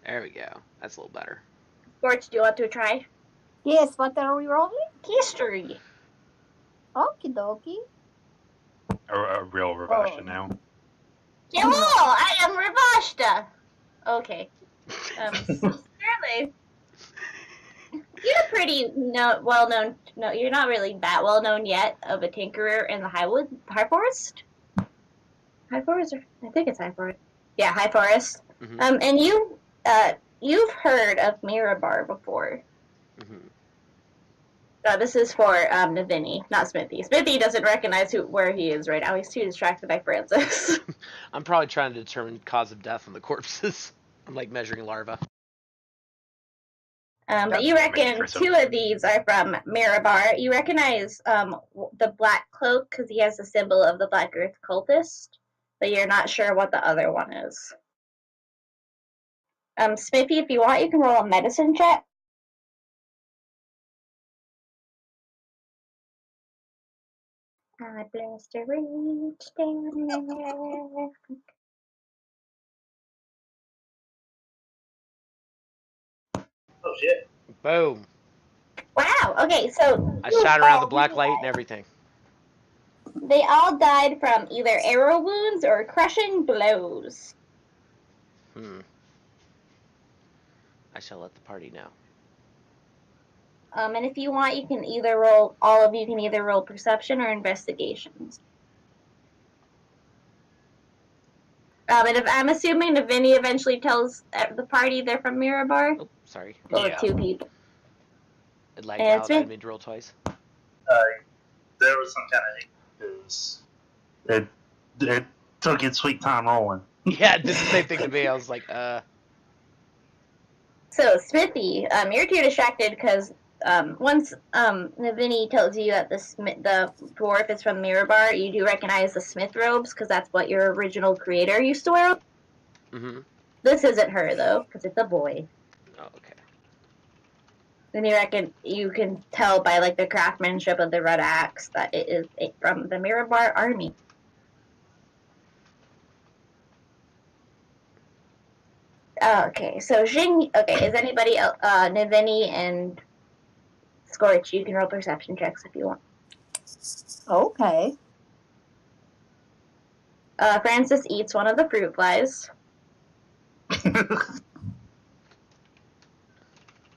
There we go. That's a little better. Scorch, do you want to try? Yes, what are we rolling? History. Okie dokie. A real Ravashta now. Hello, I am Ravashta. Okay. Surely. You're pretty well-known. No, you're not really that well-known yet of a tinkerer in the High Forest? High Forest? I think it's High Forest. Yeah, High Forest. Mm-hmm. And you've heard of Mirabar before. Mm-hmm. This is for Navini, not Smithy. Smithy doesn't recognize where he is right now. He's too distracted by Francis. I'm probably trying to determine cause of death on the corpses. I'm like measuring larvae. But you reckon 2 of these are from Mirabar. You recognize the black cloak because he has the symbol of the Black Earth cultist, but you're not sure what the other one is. Smithy, if you want, you can roll a medicine check. I bless to reach down there. Oh shit. Boom. Wow. Okay, so I shot around the black light and everything. They all died from either arrow wounds or crushing blows. I shall let the party know. And if you want, you can either roll. All of you can either roll perception or investigations. And if I'm assuming Navini eventually tells the party they're from Mirabar. Oh, sorry. Well, Yeah. 2 people. It lagged out. I made to roll twice. There was some kind of because it took its sweet time rolling. Yeah, it did the same thing to me. I was like, So, Smithy, you're too distracted because once Navini tells you that the dwarf is from Mirabar, you do recognize the Smith robes because that's what your original creator used to wear. mm-hmm. This isn't her, though, because it's a boy. Oh, okay. Then you can tell by like the craftsmanship of the red axe that it is from the Mirabar army. Okay, so Jing. Okay, is anybody else? Navini and Scorch, you can roll perception checks if you want. Okay. Francis eats one of the fruit flies.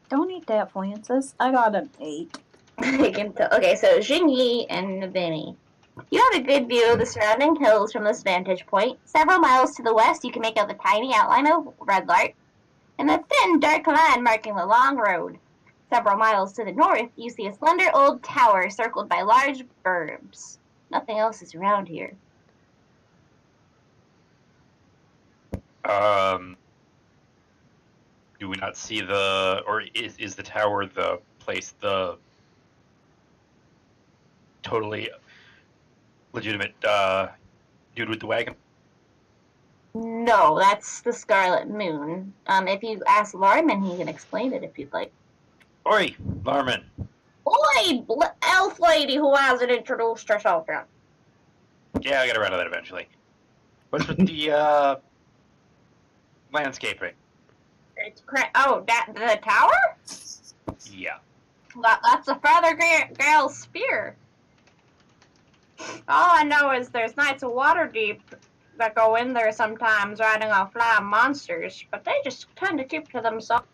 Don't eat that, Francis. I got an 8. Okay, so Jingyi and Navini. You have a good view of the surrounding hills from this vantage point. Several miles to the west, you can make out the tiny outline of Red Larch, and a thin, dark line marking the long road. Several miles to the north, you see a slender old tower circled by large burbs. Nothing else is around here. Do we not see or is the tower the place, the totally legitimate dude with the wagon? No, that's the Scarlet Moon. If you ask Larman, he can explain it if you'd like. Oi, Larman. Oi, elf lady who hasn't introduced herself yet. Yeah, I got around to that eventually. What's with the landscaping? It's the tower? Yeah. That's a Feather Gale's spear. All I know is there's Knights of Waterdeep that go in there sometimes riding on flying monsters, but they just tend to keep to themselves.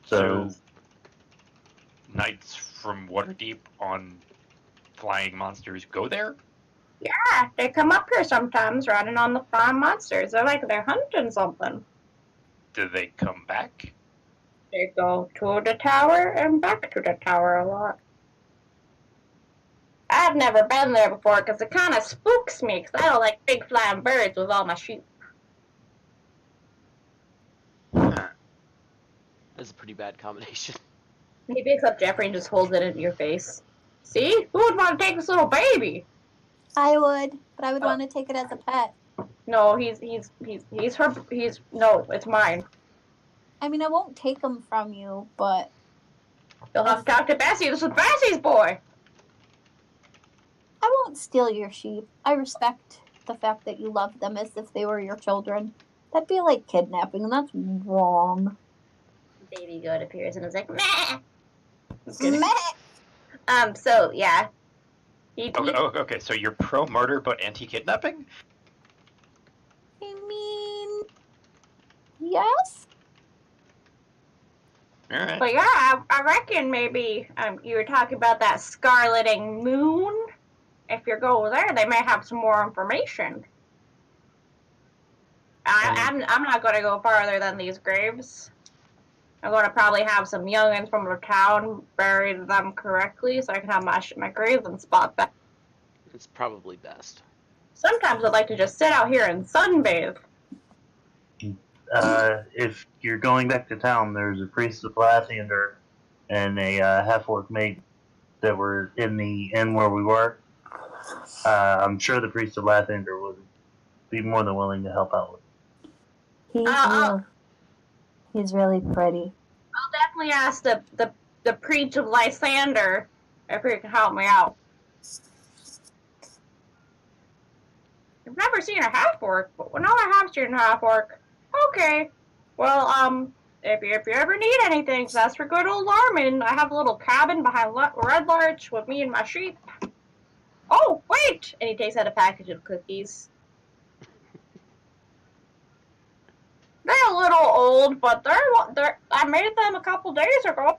So, knights from Waterdeep on flying monsters go there? Yeah, they come up here sometimes riding on the flying monsters. They're like they're hunting something. Do they come back? They go to the tower and back to the tower a lot. I've never been there before because it kind of spooks me because I don't like big flying birds with all my sheep. Huh. That's a pretty bad combination. He picks up Jeffrey and just holds it into your face. See? Who would want to take this little baby? I would, but I would want to take it as a pet. No, no, it's mine. I mean, I won't take him from you, but You'll have to talk to Bessie. This is Bessie's boy. I won't steal your sheep. I respect the fact that you love them as if they were your children. That'd be like kidnapping, and that's wrong. Baby goat appears and is like, meh. Meh. So, yeah. Okay, so you're pro-murder but anti-kidnapping? I mean, yes? Alright. But yeah, I reckon maybe you were talking about that scarleting moon. If you go there, they may have some more information. I'm not going to go farther than these graves. I'm going to probably have some youngins from the town bury them correctly so I can have my graves and spot that. It's probably best. Sometimes I'd like to just sit out here and sunbathe. If you're going back to town, there's a priest of Lathander and a half-orc mate that were in the inn where we were. I'm sure the priest of Lathander would be more than willing to help out with it. He's really pretty. I'll definitely ask the priest of Lysander if he can help me out. I've never seen a half-orc, but now I have seen a half-orc. Okay. Well, if you ever need anything, so that's for good old Larman. I have a little cabin behind Red Larch with me and my sheep. Oh, wait! And he takes out a package of cookies. They're a little old, but I made them a couple days ago.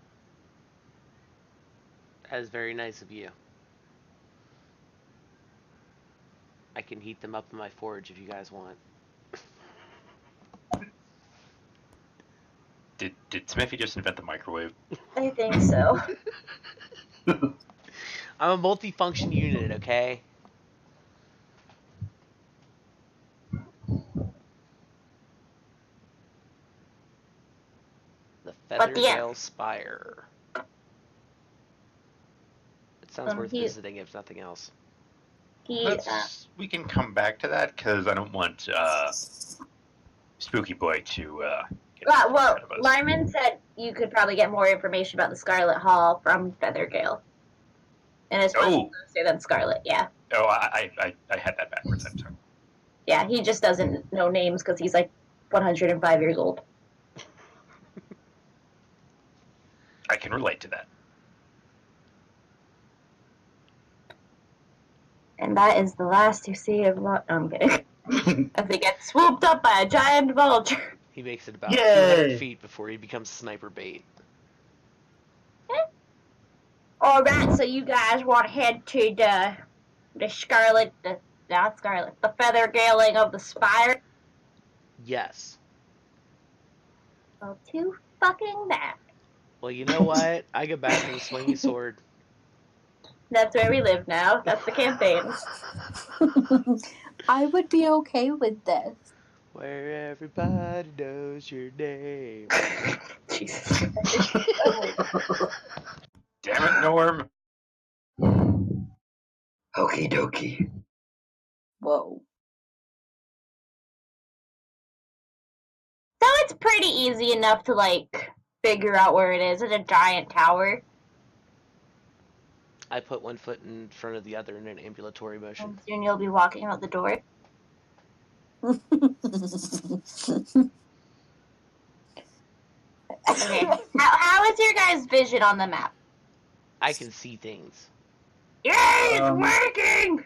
That is very nice of you. I can heat them up in my forge if you guys want. Did Smithy just invent the microwave? I think so. I'm a multi-function unit, okay? The Feathergale Spire. It sounds worth visiting if nothing else. We can come back to that because I don't want Spooky Boy to. Well, Lyman said you could probably get more information about the Scarlet Hall from Feathergale. And it's supposed to say than Scarlet, yeah. Oh, I had that backwards. I'm sorry. Yeah, he just doesn't know names because he's like 105 years old. I can relate to that. And that is the last you see of I'm kidding. As they get swooped up by a giant vulture. He makes it about 200 feet before he becomes sniper bait. Alright, so you guys want to head to the Scarlet, not Scarlet, the Feathergaling of the Spire? Yes. Well, too fucking bad. Well, you know what? I go back to the swingy sword. That's where we live now. That's the campaign. I would be okay with this. Where everybody knows your name. Jesus. Damn it, Norm. Okie dokie. Whoa. So it's pretty easy enough to, like, figure out where it is. It's a giant tower. I put one foot in front of the other in an ambulatory motion. And soon you'll be walking out the door. Okay. How is your guys' vision on the map? I can see things. Yay, it's working!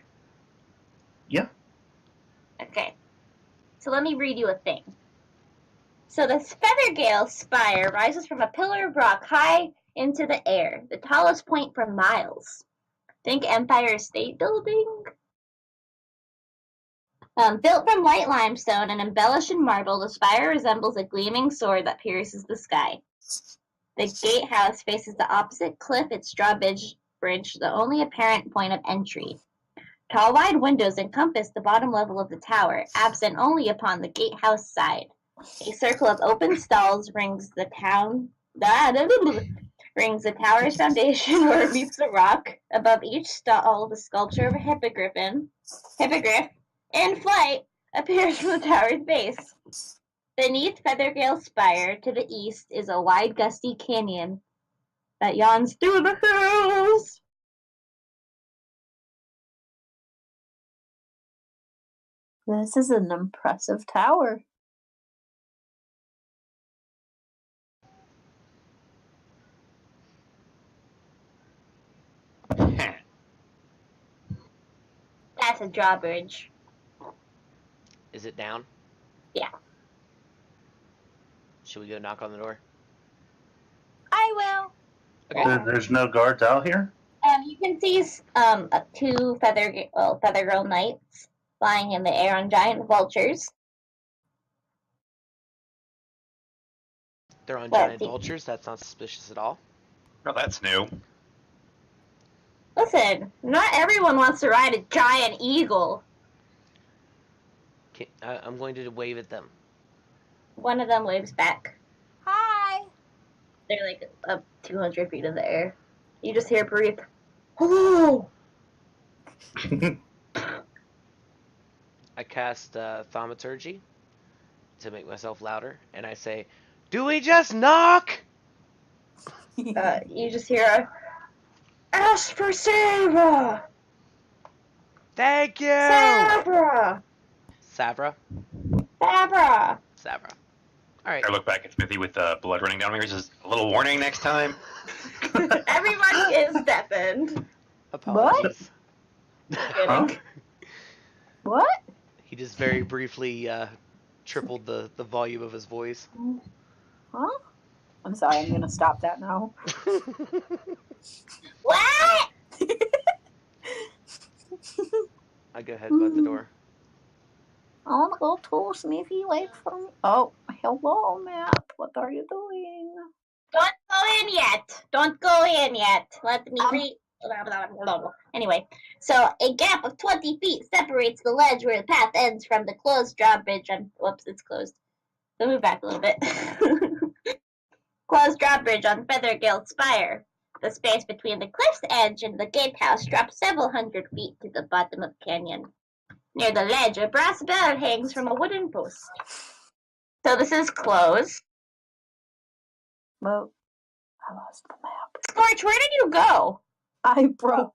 Yeah. Okay. So let me read you a thing. So the Feathergale Spire rises from a pillar of rock high into the air, the tallest point for miles. Think Empire State Building? Built from white limestone and embellished in marble, the spire resembles a gleaming sword that pierces the sky. The gatehouse faces the opposite cliff, its drawbridge, the only apparent point of entry. Tall, wide windows encompass the bottom level of the tower, absent only upon the gatehouse side. A circle of open stalls rings the tower's foundation where it meets the rock. Above each stall, the sculpture of a hippogriff, in flight, appears from the tower's base. Beneath Feathergale Spire, to the east, is a wide, gusty canyon that yawns through the hills. This is an impressive tower. That's a drawbridge. Is it down? Yeah. Should we go knock on the door? I will. Okay. There's no guards out here? You can see two Feathergirl knights flying in the air on giant vultures. They're on giant vultures. That's not suspicious at all. Well, that's new. Listen, not everyone wants to ride a giant eagle. Okay, I'm going to wave at them. One of them waves back. Hi. They're like up 200 feet in the air. You just hear breathe. Hello! I cast Thaumaturgy to make myself louder, and I say, "Do we just knock?" You just hear a, "Ask for Sabra! Thank you! Sabra! Sabra? Sabra!" Sabra. Alright. I look back at Smithy with blood running down my ears. Just a little warning next time. Everybody is deafened. Apologies. Kidding. What? He just very briefly tripled the volume of his voice. Huh? I'm sorry, I'm gonna stop that now. What? I go ahead and bud the door. I wanna go to Smithy, wait for me. Oh, hello, Matt. What are you doing? Don't go in yet. Don't go in yet. Let me read. Blah, blah, blah, blah. Anyway, so a gap of 20 feet separates the ledge where the path ends from the closed drawbridge. Whoops, it's closed. So move back a little bit. Closed drawbridge on Feathergale Spire. The space between the cliff's edge and the gatehouse drops several hundred feet to the bottom of the canyon. Near the ledge, a brass bell hangs from a wooden post. So this is closed. Well, I lost the map. Scorch, where did you go? I broke.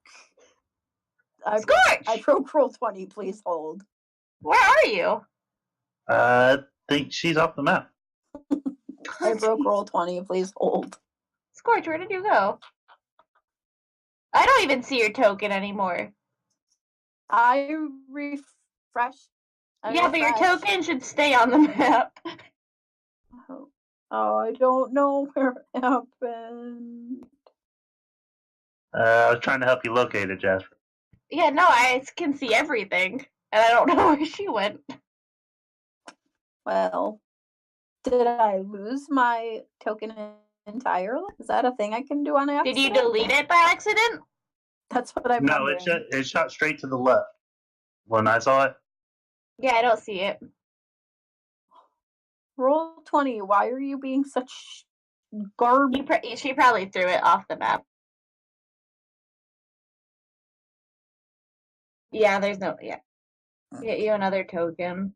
Scorch! I broke Roll20, please hold. Where are you? I think she's off the map. I broke Roll20, please hold. Scorch, where did you go? I don't even see your token anymore. I refreshed. Yeah, but your token should stay on the map. Oh, I don't know where it happened. I was trying to help you locate it, Jasper. Yeah, no, I can see everything. And I don't know where she went. Well, did I lose my token entirely? Is that a thing I can do on accident? Did you delete it by accident? That's what I'm No, wondering. it shot straight to the left when I saw it. Yeah, I don't see it. Roll20, why are you being such garbage? She probably threw it off the map. Yeah, there's no. Yeah. Get you another token.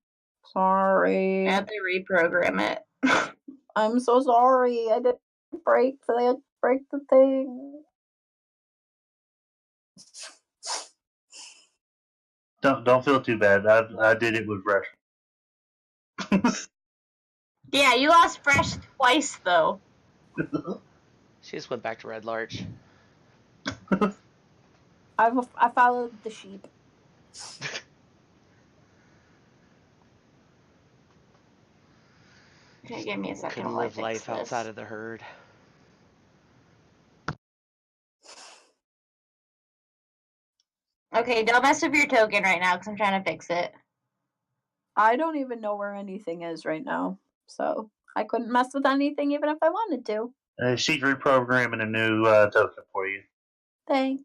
Sorry. I have to reprogram it. I'm so sorry. I didn't break the thing. Don't feel too bad. I did it with Rush. Yeah, you lost Fresh twice, though. She just went back to Red Larch. I followed the sheep. Okay, give me a second Couldn't while I live fix life this. outside of the herd. Okay, don't mess with your token right now because I'm trying to fix it. I don't even know where anything is right now, so I couldn't mess with anything even if I wanted to. She's reprogramming a new token for you. Thanks.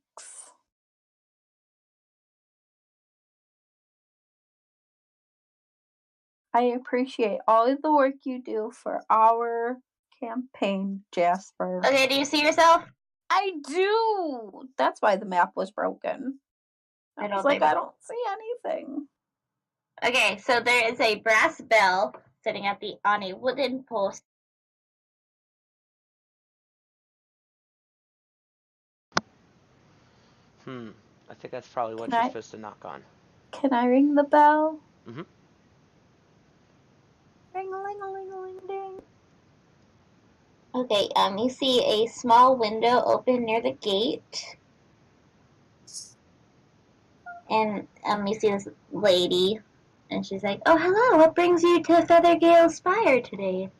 I appreciate all of the work you do for our campaign, Jasper. Okay, do you see yourself? I do. That's why the map was broken. I was like, I don't see anything. Okay, so there is a brass bell sitting on a wooden post. I think that's probably what Can you're I- supposed to knock on. Can I ring the bell? Mhm. Ring-a-ling-a-ling-a-ling-ding. Okay, you see a small window open near the gate. And you see this lady, and she's like, "Oh, hello, what brings you to Feathergale Spire today?"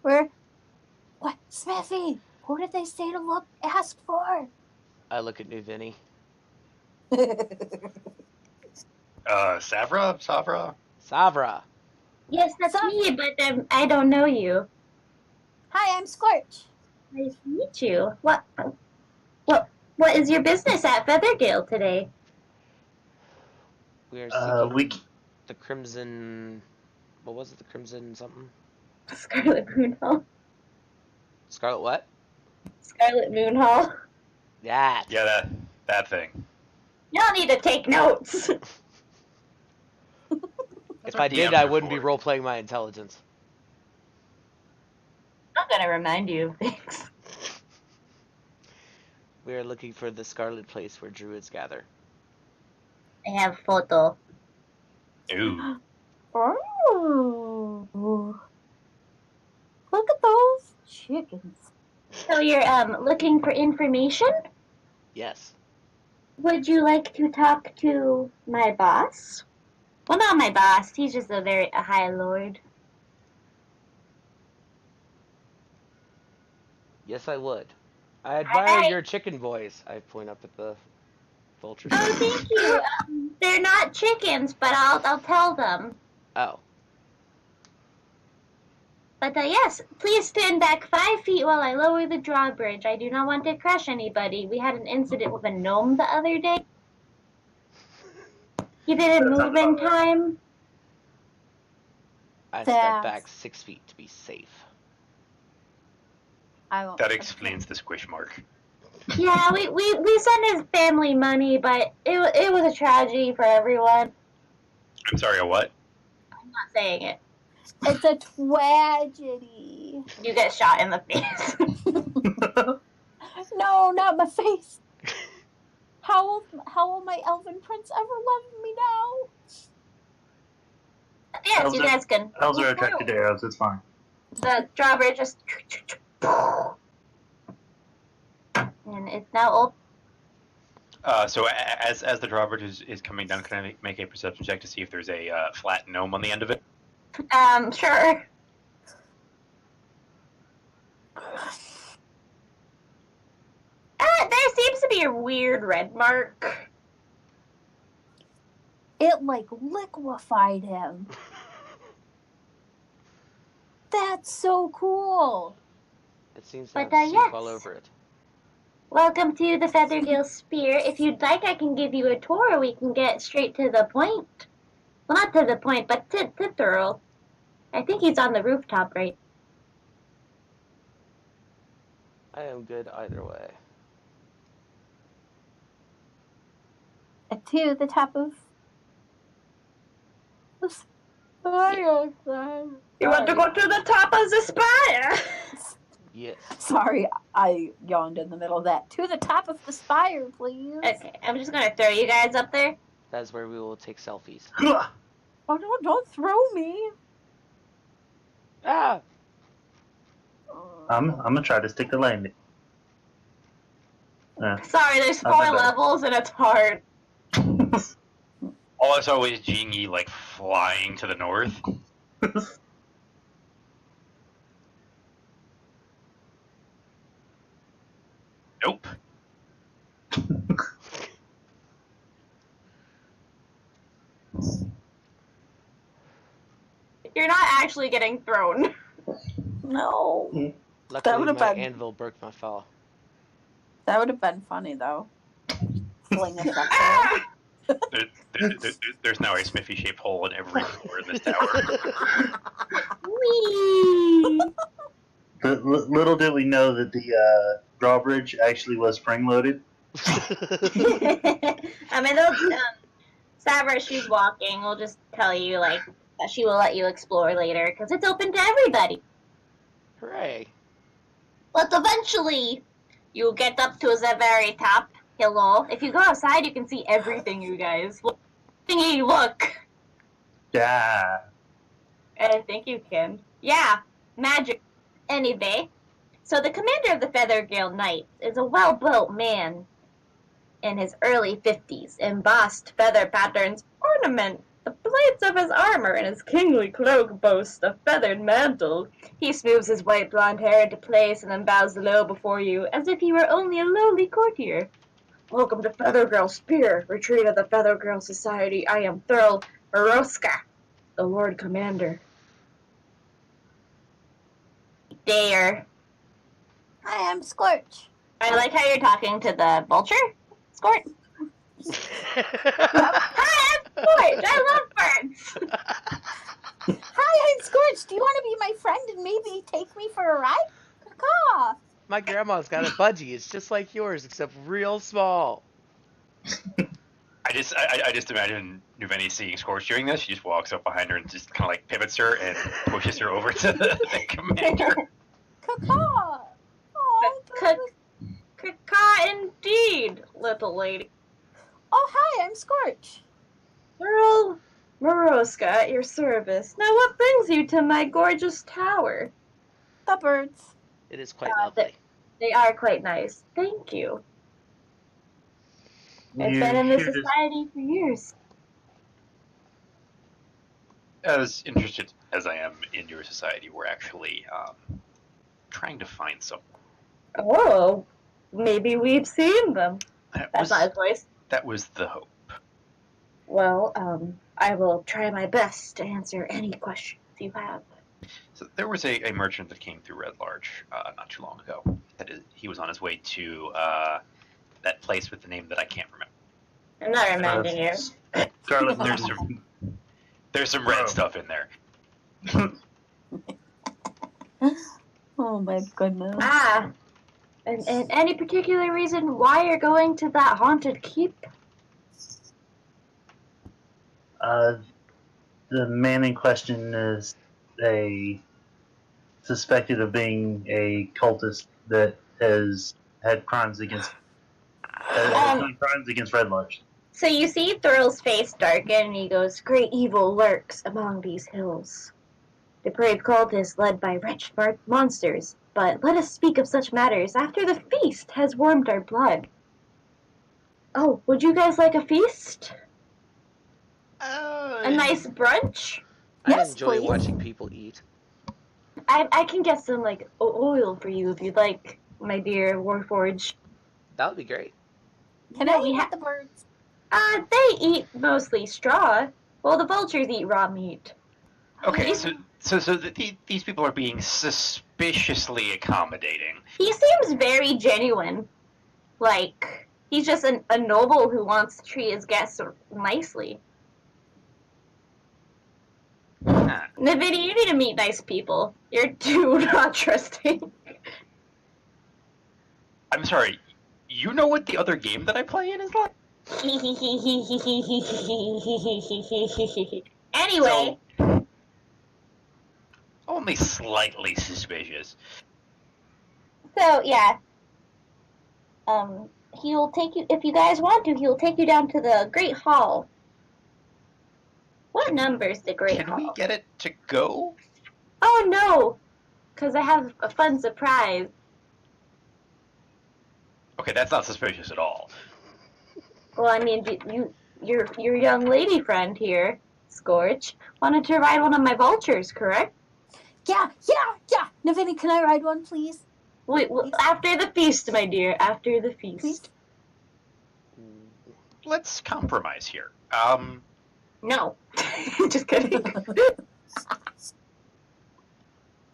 Where? What? Smithy! Who did they say to ask for? I look at New Vinny. Savra? Savra! Yes, that's me, but I don't know you. Hi, I'm Scorch. Nice to meet you. What is your business at Feathergale today? We are seeking We the Crimson... What was it? The Crimson something? Scarlet Moonhall. Scarlet what? Scarlet Moonhall. That. Yeah, that thing. You don't need to take notes. If I did, I wouldn't be role-playing my intelligence. I'm gonna remind you of things. We are looking for the Scarlet Place where druids gather. I have a photo. Ooh. Oh. Look at those chickens. So you're looking for information? Yes. Would you like to talk to my boss? Well, not my boss. He's just a high lord. Yes, I would. I admire your chicken voice. I point up at the vultures. Oh, thank you. They're not chickens, but I'll tell them. Oh. But yes, please stand back 5 feet while I lower the drawbridge. I do not want to crush anybody. We had an incident with a gnome the other day. He didn't move in time. I step back 6 feet to be safe. That explains the squish mark. Yeah, we sent his family money, but it was a tragedy for everyone. I'm sorry, a what? I'm not saying it. It's a tragedy. You get shot in the face. No, not my face. How will my elven prince ever love me now? Yes, you guys can. Elves are attracted to arrows. It's fine. The drawbridge just... And it's now open. So as the drawbridge is coming down, can I make a perception check to see if there's a flat gnome on the end of it? Sure. There seems to be a weird red mark. It like liquefied him. That's so cool. It seems to But, have soup yes. all over it. Welcome to the Feathergale Spear. If you'd like, I can give you a tour. We can get straight to the point. Well, not to the point, but to Thurl. I think he's on the rooftop, right? I am good either way. To the top of the spire. You want to go to the top of the spire? Yes. Sorry, I yawned in the middle of that. To the top of the spire, please. Okay, I'm just gonna throw you guys up there. That's where we will take selfies. Oh, don't throw me. Ah! I'm gonna try to stick the landing. Sorry, there's Oh, 4 my bad. levels and it's hard. All I saw was Jingy like flying to the north. Nope. You're not actually getting thrown. No. Luckily, would've my been- anvil broke my fall. That would have been funny, though. Fling us up Ah! There's now a Smithy-shaped hole in every floor in this tower. Whee! Little did we know that the drawbridge actually was spring-loaded. I mean, they'll, Savra, she's walking. We'll just tell you, like, that she will let you explore later, because it's open to everybody. Hooray. But eventually, you'll get up to the very top. Hello. If you go outside, you can see everything, you guys. Look. Thingy, look. Yeah. I think you can. Yeah, magic. Anyway, so the commander of the Feather Gale Knights is a well-built man in his early 50s. Embossed feather patterns ornament the plates of his armor, and his kingly cloak boasts a feathered mantle. He smooths his white blonde hair into place and then bows low before you, as if he were only a lowly courtier. Welcome to Feather Girl Spear, retreat of the Feather Girl Society. I am Thurl Maroska, the Lord Commander. There. I am Scorch. I like how you're talking to the vulture. Squirt. Hi, I'm Squirt. I love birds. Hi, I'm Scorch. Do you want to be my friend and maybe take me for a ride? Caw. My grandma's got a budgie. It's just like yours, except real small. I just imagine Nuveni seeing Scorch doing this. She just walks up behind her and just kind of like pivots her and pushes her over to the commander. Caw. Oh, Caca indeed, little lady. oh, hi, I'm Scorch. Earl Maroska at your service. Now what brings you to my gorgeous tower? The birds. It is quite Uh, lovely. They are quite nice. Thank you. I've been in this society for years. As interested as I am in your society, we're actually trying to find some. Oh, maybe we've seen them. That's not his voice. That was the hope. Well, I will try my best to answer any questions you have. So there was a merchant that came through Red Large not too long ago. That is, he was on his way to that place with the name that I can't remember. I'm not reminding you. Scarlet, There's some red stuff in there. Oh my goodness. Ah, and any particular reason why you're going to that haunted keep? The man in question is suspected of being a cultist that has had crimes against Red Large. So you see Thurl's face darken, and he goes, "Great evil lurks among these hills. Depraved cultists led by wretched monsters. But let us speak of such matters after the feast has warmed our blood. Oh, would you guys like a feast? A nice brunch? I Yes, enjoy please. watching people eat. I can get some, like, oil for you if you'd like, my dear Warforged. That would be great. Can I eat the birds? They eat mostly straw, while the vultures eat raw meat. Okay, so these people are being suspiciously accommodating. He seems very genuine. Like, he's just a noble who wants to treat his guests nicely. Huh. Navidi, you need to meet nice people. You're too not trusting. I'm sorry. You know what the other game that I play in is like? Anyway, Only slightly suspicious. so yeah, he'll take you if you guys want to. He'll take you down to the Great Hall. What number's the Great Can Hall? we get it to go? Oh no, because I have a fun surprise. Okay, that's not suspicious at all. Well, I mean, your young lady friend here, Scorch, wanted to ride one of my vultures, correct? Yeah. Navini, can I ride one, please? Wait, well, after the feast, my dear. After the feast. Please? Let's compromise here. No, just kidding.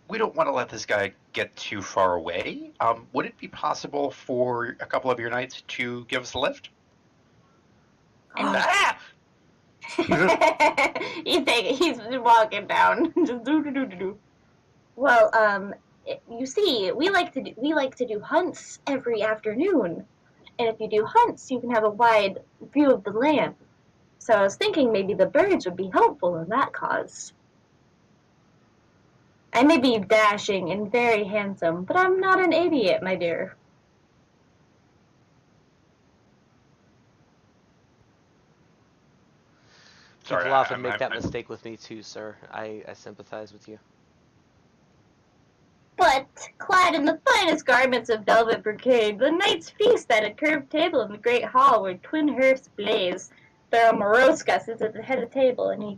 We don't want to let this guy get too far away. Would it be possible for a couple of your knights to give us a lift? Ah! He's walking down. Just do. Well, you see, we like to do hunts every afternoon, and if you do hunts, you can have a wide view of the land. So I was thinking maybe the birds would be helpful in that cause. I may be dashing and very handsome, but I'm not an idiot, my dear. Sorry, People often I'm- make I'm- that I'm- mistake with me too, sir. I sympathize with you. But, clad in the finest garments of velvet brocade, the knights feast at a curved table in the great hall where twin hearths blaze. Baron Moroska sits at the head of the table, and he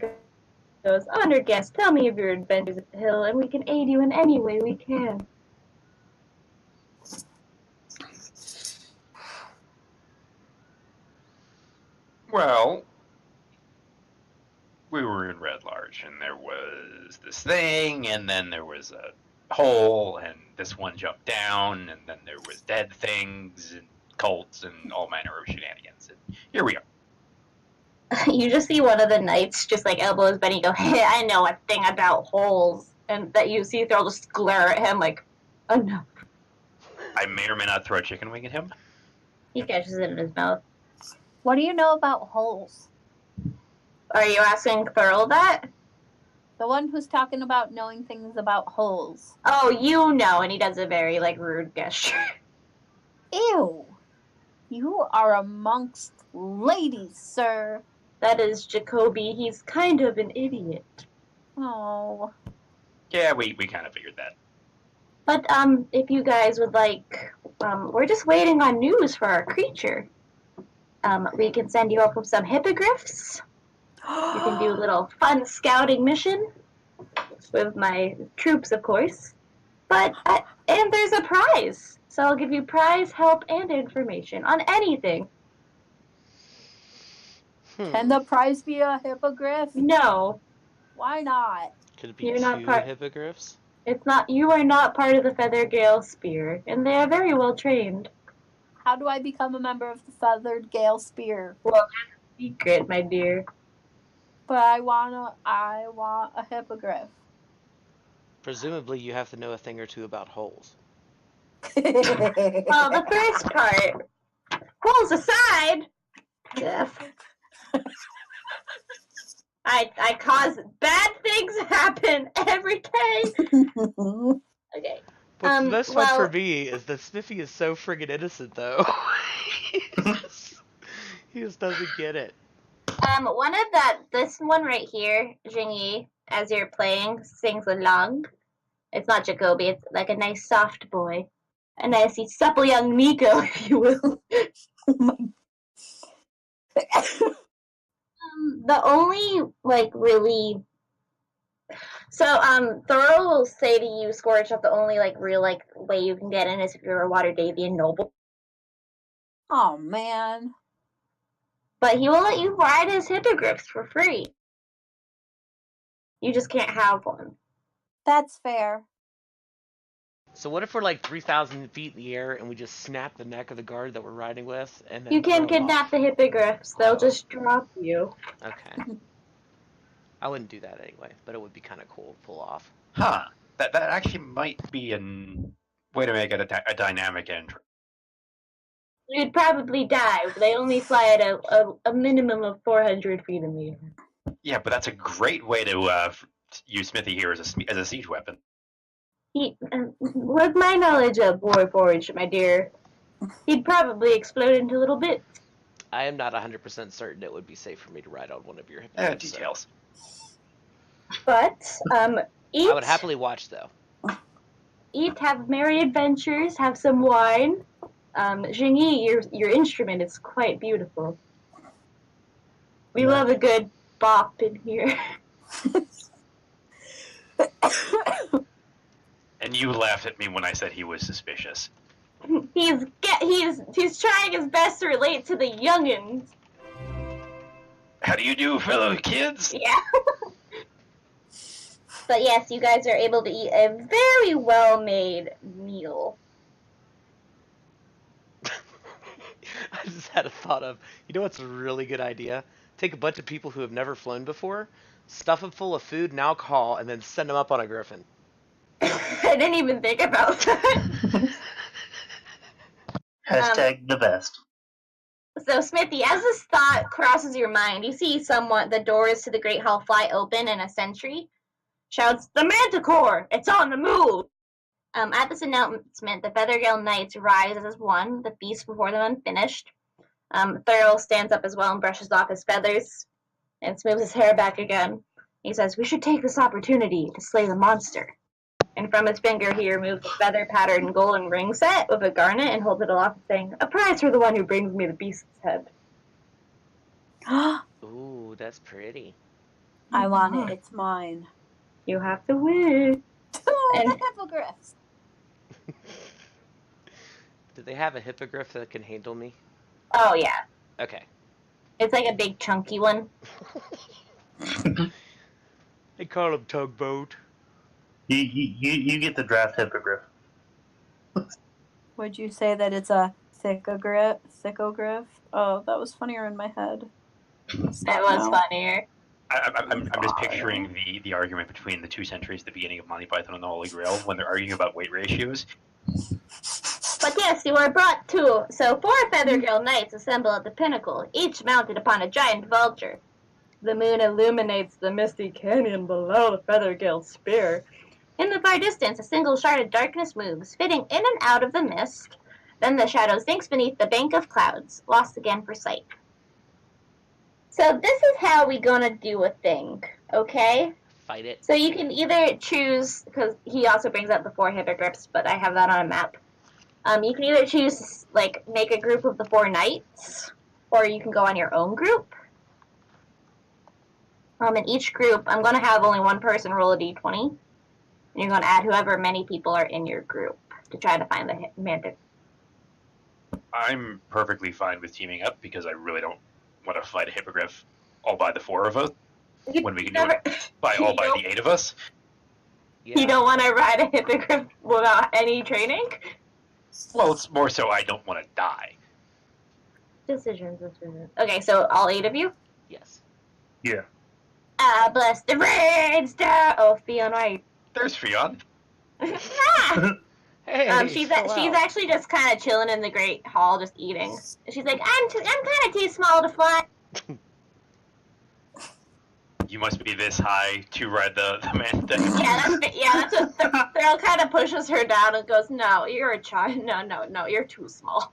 goes, "Honored guest, tell me of your adventures at the hill, and we can aid you in any way we can." Well, we were in Red Larch, and there was this thing, and then there was a hole, and this one jumped down, and then there was dead things, and cults, and all manner of shenanigans. And here we are. You just see one of the knights just like elbow his Benny go, "Hey, I know a thing about holes," and that you see they'll just glare at him like, "Oh no." I may or may not throw a chicken wing at him. He catches it in his mouth. What do you know about holes? Are you asking Thurl that? The one who's talking about knowing things about holes. Oh, you know, and he does a very like rude gesture. Ew. You are amongst ladies, sir. That is Jacoby. He's kind of an idiot. Oh. Yeah, we kind of figured that. But if you guys would like, we're just waiting on news for our creature. We can send you up with some hippogriffs. You can do a little fun scouting mission with my troops, of course. But and there's a prize, so I'll give you prize, help, and information on anything. Can the prize be a hippogriff? No, Why not? Could it be You're not two part- hippogriffs? it's not. You are not part of the Feather Gale Spear, and they are very well trained. How do I become a member of the Feathered Gale Spear? Secret, my dear. But I want a hippogriff. Presumably, you have to know a thing or two about holes. Well, the first part, holes aside, Jeff. I cause bad things happen every day. Okay. What's the most fun for well- me is that Sniffy is so friggin' innocent, though. He just doesn't get it. This one right here, Jingyi, as you're playing, sings along. It's not Jacoby, it's like a nice soft boy. A nice supple young Nico, if you will. The only, like, really... So, Thorough will say to you, Scorch, that the only, like, real, like, way you can get in is if you're a Waterdavian noble. Oh, man. But he will let you ride his hippogriffs for free. You just can't have one. That's fair. So what if we're like 3,000 feet in the air and we just snap the neck of the guard that we're riding with, and then You can throw 'em kidnap off? the hippogriffs. They'll Oh. just drop you. Okay. I wouldn't do that anyway, but it would be kind of cool to pull off. Huh. That actually might be a way to make it a dynamic You'd probably die. They only fly at a minimum of 400 feet in the air. Yeah, but that's a great way to use Smithy here as a siege weapon. With my knowledge of Warforged, my dear, he'd probably explode into little bits. I am not 100% certain it would be safe for me to ride on one of your hippogriffs. Details. But, eat. I would happily watch, though. Eat, have merry adventures, have some wine. Jingyi, your instrument is quite beautiful. We love a good bop in here. And you laughed at me when I said he was suspicious. He's trying his best to relate to the youngins. How do you do, fellow kids? Yeah. But yes, you guys are able to eat a very well-made meal. I just had a thought of, you know what's a really good idea? Take a bunch of people who have never flown before, stuff them full of food and alcohol, and then send them up on a griffin. I didn't even think about that. Hashtag the best. So, Smithy, as this thought crosses your mind, you see the doors to the Great Hall fly open, and a sentry shouts, "The Manticore! It's on the move!" At this announcement, the Feathergale Knights rise as one, the feast before them unfinished. Thurl stands up as well and brushes off his feathers and smooths his hair back again. He says, "We should take this opportunity to slay the monster." And from his finger he removes a feather-patterned golden ring set with a garnet and holds it aloft, saying, "A prize for the one who brings me the beast's head." Ooh, that's pretty. I want it. It's mine. You have to win. Oh, And- the hippogriffs. Do they have a hippogriff that can handle me? Oh, yeah. Okay. It's like a big chunky one. They call him Tugboat. You get the draft hippogriff. Would you say that it's a thickogriff? Oh, that was funnier in my head. That was funnier. I'm just picturing the argument between the two sentries at the beginning of Monty Python and the Holy Grail when they're arguing about weight ratios. But yes, you are brought to. So 4 Feathergale Knights assemble at the pinnacle, each mounted upon a giant vulture. The moon illuminates the misty canyon below the Feathergale spear. In the far distance, a single shard of darkness moves, fitting in and out of the mist. Then the shadow sinks beneath the bank of clouds, lost again for sight. So this is how we gonna do a thing, okay? Fight it. So you can either choose, because he also brings up the 4 hippogriffs, but I have that on a map. You can either choose, like, make a group of the 4 knights, or you can go on your own group. In each group, I'm going to have only one person roll a d20, and you're going to add whoever many people are in your group to try to find the mantic. I'm perfectly fine with teaming up because I really don't want to fight a hippogriff all by the 4 of us when we can do it by the 8 of us. Yeah. You don't want to ride a hippogriff without any training? Well, it's more so I don't want to die. Decisions. Okay, so all 8 of you? Yes. Yeah. Ah, bless the rain star. Oh, Fiona, right. There's Fion. Hey, She's chill out. actually just kind of chilling in the Great Hall, just eating. She's like, I'm kind of too small to fly. You must be this high to ride the man thing. That's what Thurl kind of pushes her down and goes, "No, you're a child. No, you're too small.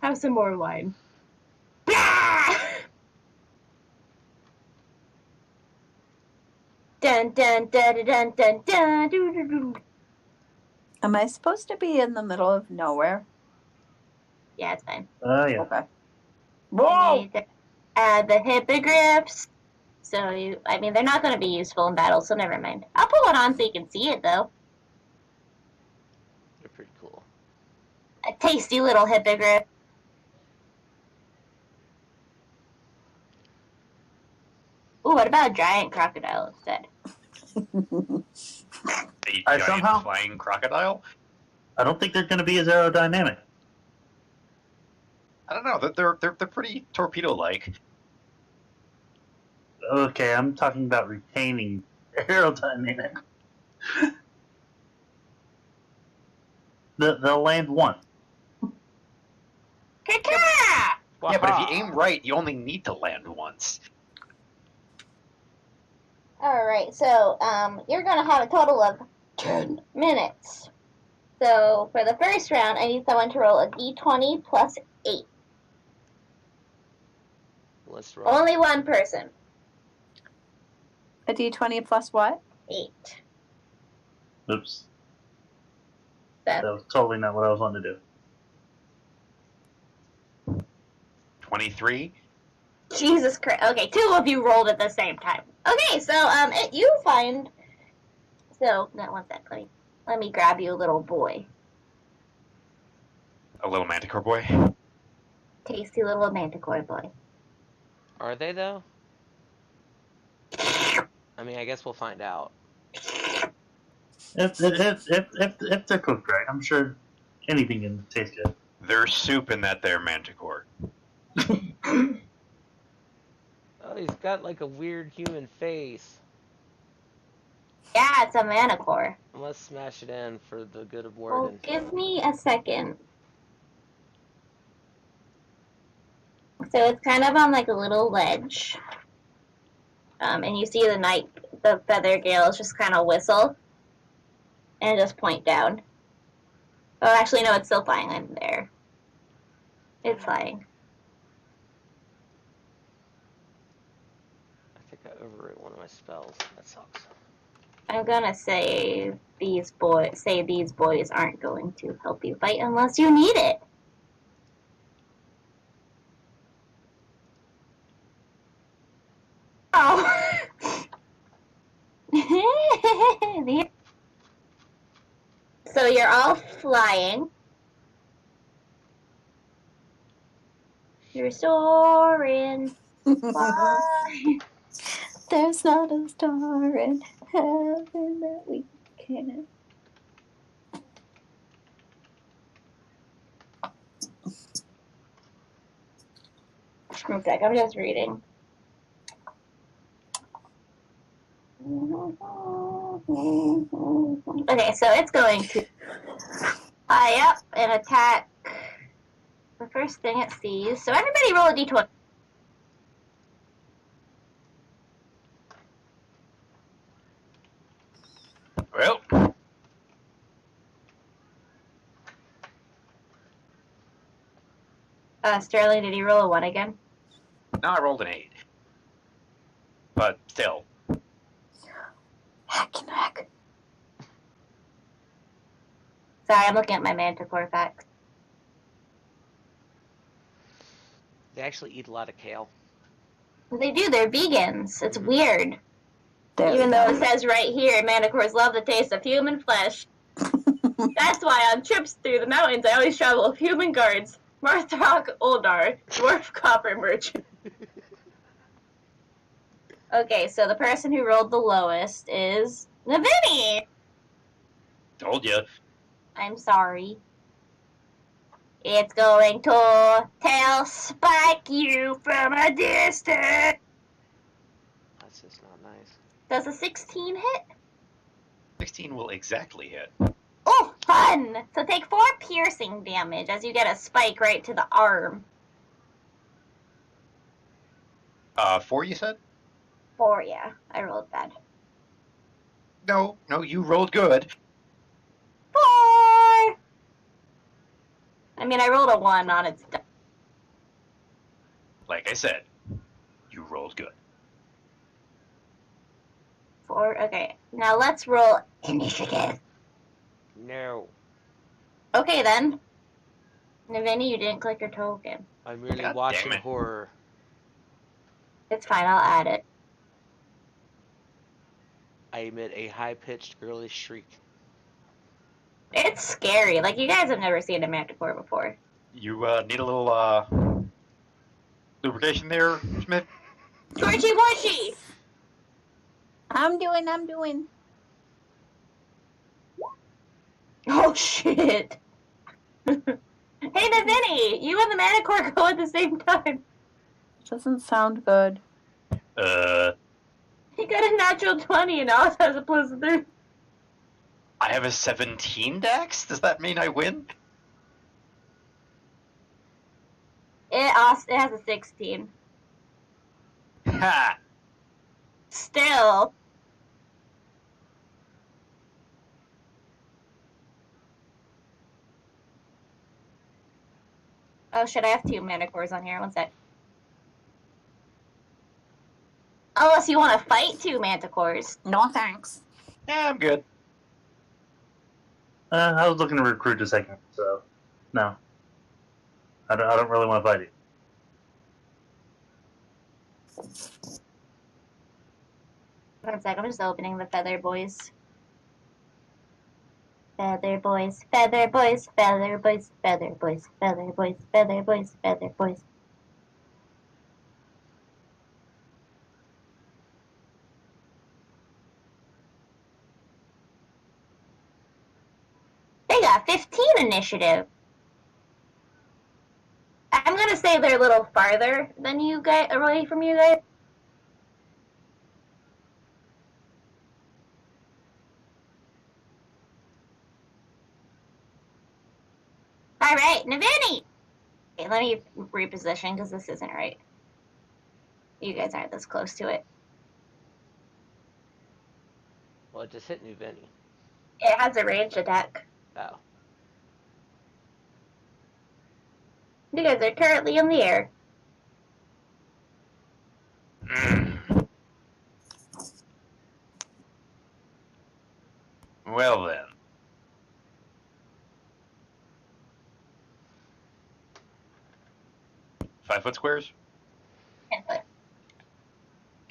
Have some more wine." Dun dun dun dun dun dun dun. Am I supposed to be in the middle of nowhere? Yeah, it's fine. Oh, yeah. Okay. Whoa! The hippogriffs. So they're not going to be useful in battle, so never mind. I'll put one on so you can see it, though. They're pretty cool. A tasty little hippogriff. Ooh, what about a giant crocodile instead? A I giant somehow- flying crocodile? I don't think they're going to be as aerodynamic. I don't know. They're pretty torpedo-like. Okay, I'm talking about retaining aerodynamic. They'll land one. Yeah, but if you aim right, you only need to land once. Alright, so you're gonna have a total of 10 minutes. So for the first round, I need someone to roll a d20 plus 8. Let's roll. Only one person. A d20 plus what? 8. Oops. Seth. That was totally not what I was wanting to do. 23. Jesus Christ. Okay, 2 of you rolled at the same time. Okay, so you find. So no, one sec. Let me grab you, little boy. A little manticore boy. Tasty little manticore boy. Are they though? I mean, I guess we'll find out. If they're cooked right, I'm sure anything can taste good. There's soup in that there manticore. Oh, he's got like a weird human face. Yeah, it's a manticore. Let's smash it in for the good of Well, Worden. give me a second. So it's kind of on like a little ledge. And you see the feather gales just kind of whistle. And just point down. Oh, actually, no, it's still flying in there. It's flying. I think I overwrote one of my spells. That sucks. I'm gonna say these boys aren't going to help you fight unless you need it. Oh. So you're all flying. You're soaring. Fly. There's not a star in heaven that we can. One sec, I'm just reading. Okay, so it's going to fly up and attack the first thing it sees. So everybody roll a d20. Well, Sterling, did you roll a 1 again? no, I rolled an 8. But still. Hack and hack. Sorry, I'm looking at my manticore facts. They actually eat a lot of kale. They do, they're vegans. It's weird. There Even we though go. it says right here, manticores love the taste of human flesh. That's why on trips through the mountains, I always travel with human guards. Marthrock Oldar, dwarf copper merchant. Okay, so the person who rolled the lowest is Navini. Told you. I'm sorry. It's going to tail spike you from a distance. That's just not nice. Does a 16 hit? 16 will exactly hit. Oh, fun! So take 4 piercing damage as you get a spike right to the arm. 4 you said? 4, yeah. I rolled bad. No, you rolled good. 4! I mean, I rolled a 1 on its die. Like I said, you rolled good. 4, okay. Now let's roll initiative. No. Okay, then. Navini, you didn't click your token. I'm really God watching damn it. horror. It's fine, I'll add it. I emit a high-pitched girlish shriek. It's scary. Like, you guys have never seen a manticore before. You need a little lubrication there, Smith? Georgie Washy! I'm doing. Oh, shit. Hey, Navini! You and the manticore go at the same time. Doesn't sound good. He got a natural 20 and Oz has a plus 3. I have a 17 dex? Does that mean I win? It has a 16. Ha! Still. Oh shit, I have 2 mana cores on here. One sec. Unless you want to fight 2 manticores. No thanks. Yeah, I'm good. I was looking to recruit a second, so no. I don't really want to fight it. One sec, I'm just opening the Feather Boys. Feather Boys, Feather Boys, Feather Boys, Feather Boys, Feather Boys, Feather Boys, Feather Boys. They got 15 initiative. I'm gonna say they're a little farther than you guys, away from you guys. All right, Navini. Okay, let me reposition because this isn't right. You guys aren't this close to it. Well, it just hit New Vinny. It has a ranged attack. Oh. You guys are currently in the air. Well then. Five-foot squares? 10 foot.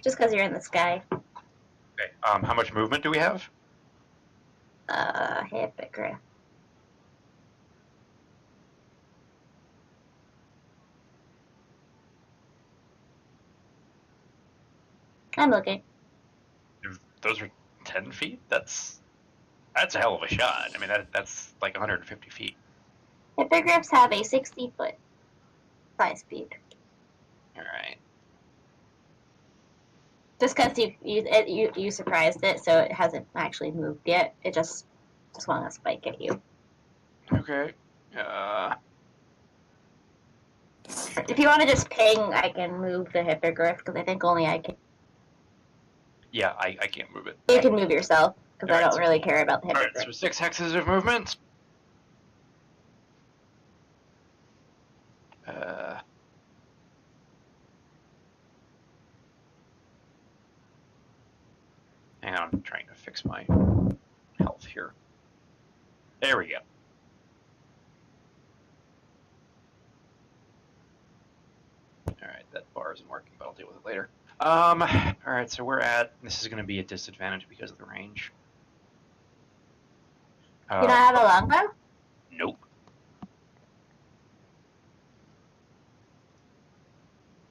Just because you're in the sky. Okay. How much movement do we have? Hippogriff. I'm looking. If those are 10 feet? That's a hell of a shot. I mean, that's like 150 feet. Hippogriffs have a 60-foot fly speed. All right. Just because you surprised it, so it hasn't actually moved yet. It just swung a spike at you. Okay. If you want to just ping, I can move the hippogriff because I think only I can. Yeah, I can't move it. You can move yourself because I Alright, don't really care about the All right, hippogriff. so 6 hexes of movement. Hang on, I'm trying to fix my health here. There we go. Alright, that bar isn't working, but I'll deal with it later. Alright, so this is going to be a disadvantage because of the range. You don't have a longbow? Nope.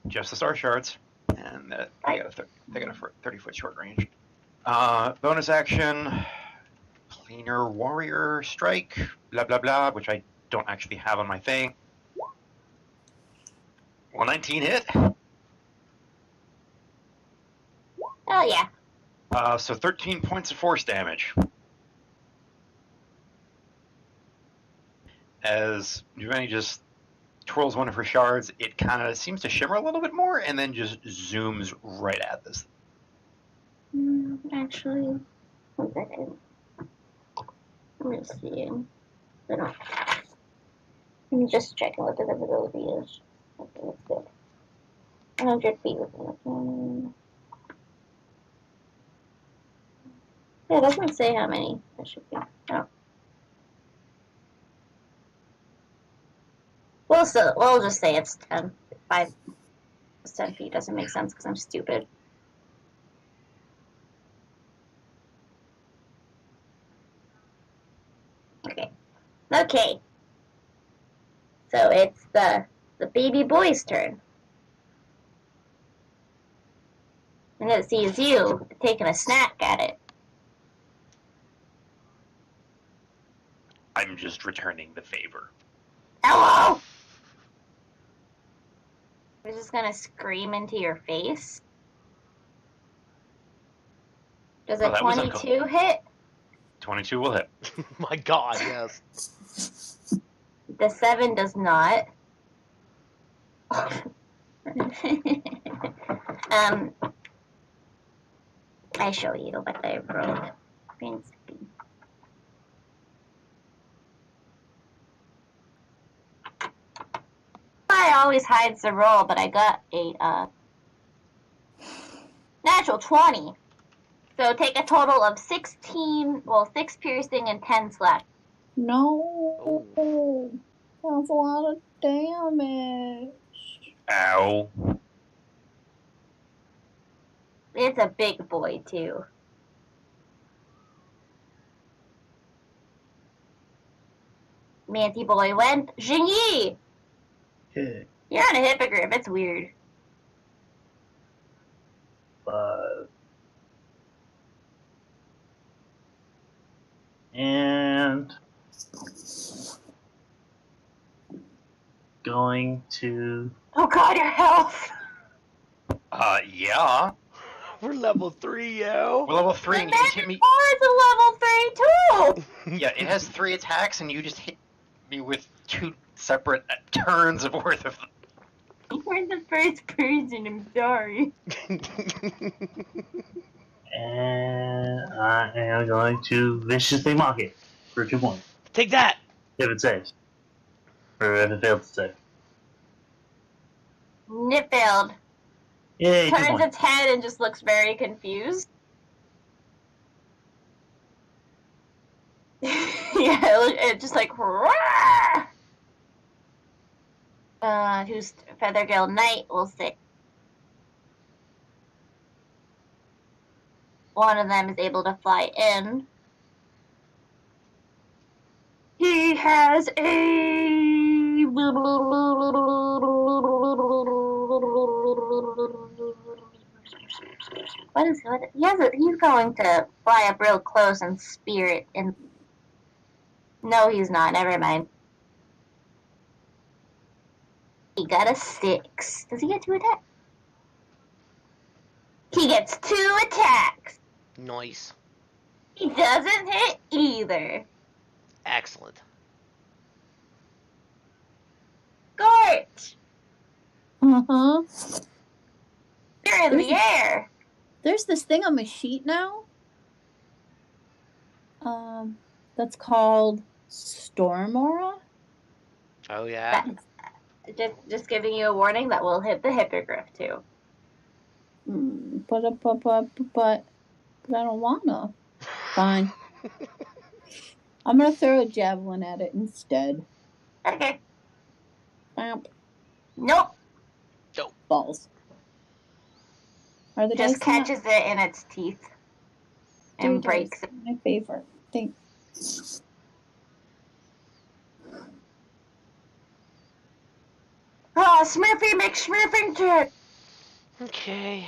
Just the star shards, and they got a 30-foot short range. Bonus action, cleaner warrior strike, blah blah blah, which I don't actually have on my thing. 119 hit. Oh yeah. So 13 points of force damage. As Giovanni just twirls one of her shards, it kind of seems to shimmer a little bit more, and then just zooms right at this. Actually, 1 second. I'm just seeing. I'm just checking what the visibility is. Okay, that's good. 100 feet within the plane. Yeah, it doesn't say how many there should be. Oh. We'll just say it's 10. 5. It's 10 feet doesn't make sense because I'm stupid. Okay. So it's the baby boy's turn. And it sees you taking a snack at it. I'm just returning the favor. Hello! We're just gonna scream into your face. Does a 22 hit? 22 will hit. My God, yes. The 7 does not. I show you what I wrote. Green screen. I always hides the roll, but I got a natural 20. So take a total of 16, 6 piercing and 10 slash. No. That's a lot of damage. Ow. It's a big boy, too. Manty boy went. Jingyi! Okay. You're on a hippogriff. It's weird. 5. And going to Oh god, your health! Yeah. We're level 3, yo. We're level 3 The and you just hit me. Magic is a level 3 too! Yeah, it has 3 attacks and you just hit me with 2 separate turns of worth of. You're the first person, I'm sorry. and I am going to viciously mock it for 2 points. Take that. If it saves. Or if it fails to save. Nipfield Yay, 2 turns points. its head and just looks very confused. Yeah, it just like, "Rah!" Who's Feathergill Knight will say. One of them is able to fly in. He has a. What? He's going to fly up real close and spear it in. No, he's not. Never mind. He got a 6. Does he get 2 attacks? He gets 2 attacks. Nice. He doesn't hit either. Excellent. Gort, Uh-huh. you're in the air. There's this thing on my sheet now. That's called Storm Aura. Oh, yeah. Just giving you a warning that will hit the hippogriff too. But I don't wanna. Fine. I'm gonna throw a javelin at it instead. Okay. Bamp. Nope. Balls. Are the Just dice not- catches it in its teeth and Three breaks dice. it. My favorite. Thanks. Oh, Smurfy McSmurfington! Okay.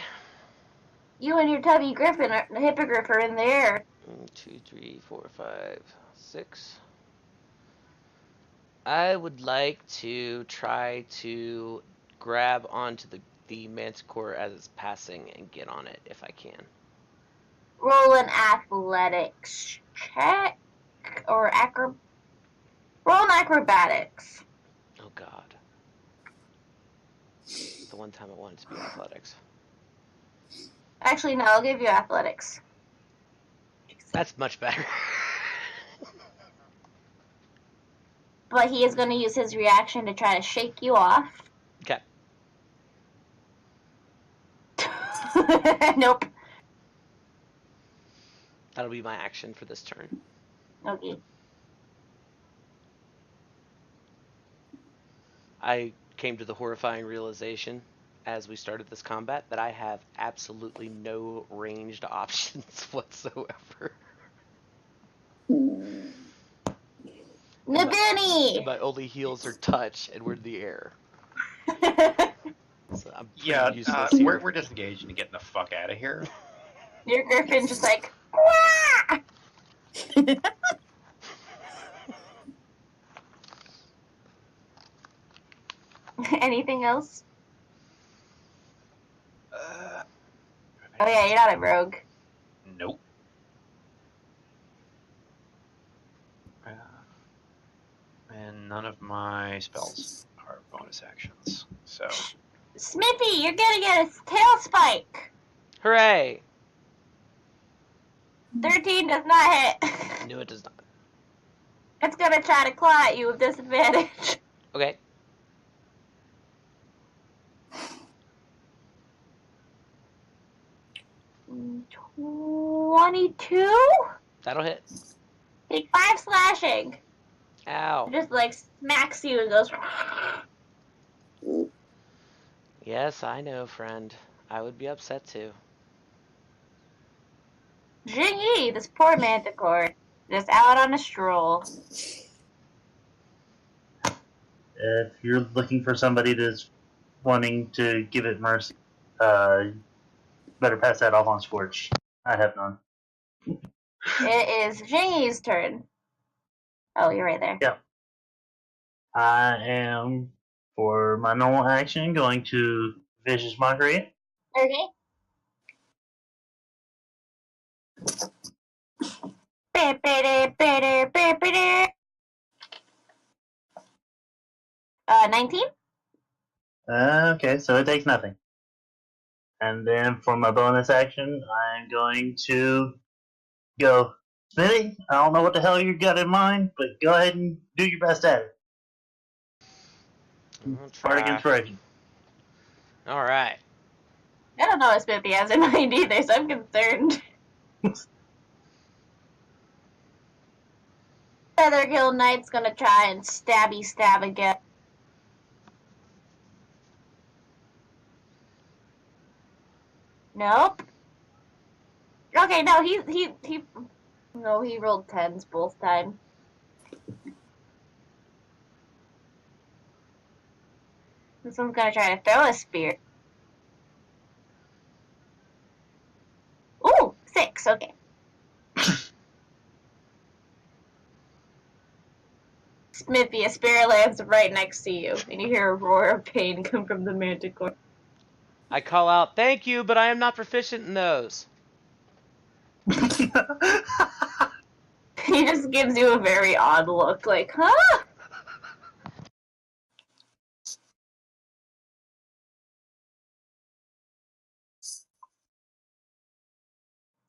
You and your tubby griffin, the hippogriff, are in the air. 1, 2, 3, 4, 5, 6. I would like to try to grab onto the manticore as it's passing and get on it if I can. Roll an athletics check or roll an acrobatics. Oh god. The one time I wanted to be athletics. Actually, no, I'll give you athletics. That's much better. But he is going to use his reaction to try to shake you off. Okay. Nope. That'll be my action for this turn. Okay. I came to the horrifying realization as we started this combat that I have absolutely no ranged options whatsoever. Nabini! My only heals are touch, and we're in the air. So I'm pretty useless here. We're disengaged and getting the fuck out of here. Your griffin just like, wah! Anything else? Oh yeah, you're not a rogue. Nope. And none of my spells are bonus actions. So Smithy, you're gonna get a tail spike. Hooray! 13 does not hit. No, it does not. It's gonna try to claw at you with disadvantage. Okay. Mm, 22? That'll hit. Take 5 slashing. Ow. It just like smacks you and goes. Yes, I know, friend. I would be upset too. Jingyi, this poor manticore, just out on a stroll. If you're looking for somebody that's wanting to give it mercy, better pass that off on Scorch. I have none. It is Jingyi's turn. Oh, you're right there. Yeah. I am, for my normal action, going to Vicious Mockery. Okay. Bippity. 19? Okay, so it takes nothing. And then for my bonus action, I'm going to go, Smitty, I don't know what the hell you got in mind, but go ahead and do your best at it. I'll Bardic try. Inspiration. Alright. I don't know what Smithy has in mind either, so I'm concerned. Feather Guild Knight's gonna try and stab again. Nope. Okay, no, no, he rolled 10s both times. This one's gonna try to throw a spear. Ooh, 6, okay. Smithy, a spear lands right next to you, and you hear a roar of pain come from the manticore. I call out, thank you, but I am not proficient in those. He just gives you a very odd look, like, huh?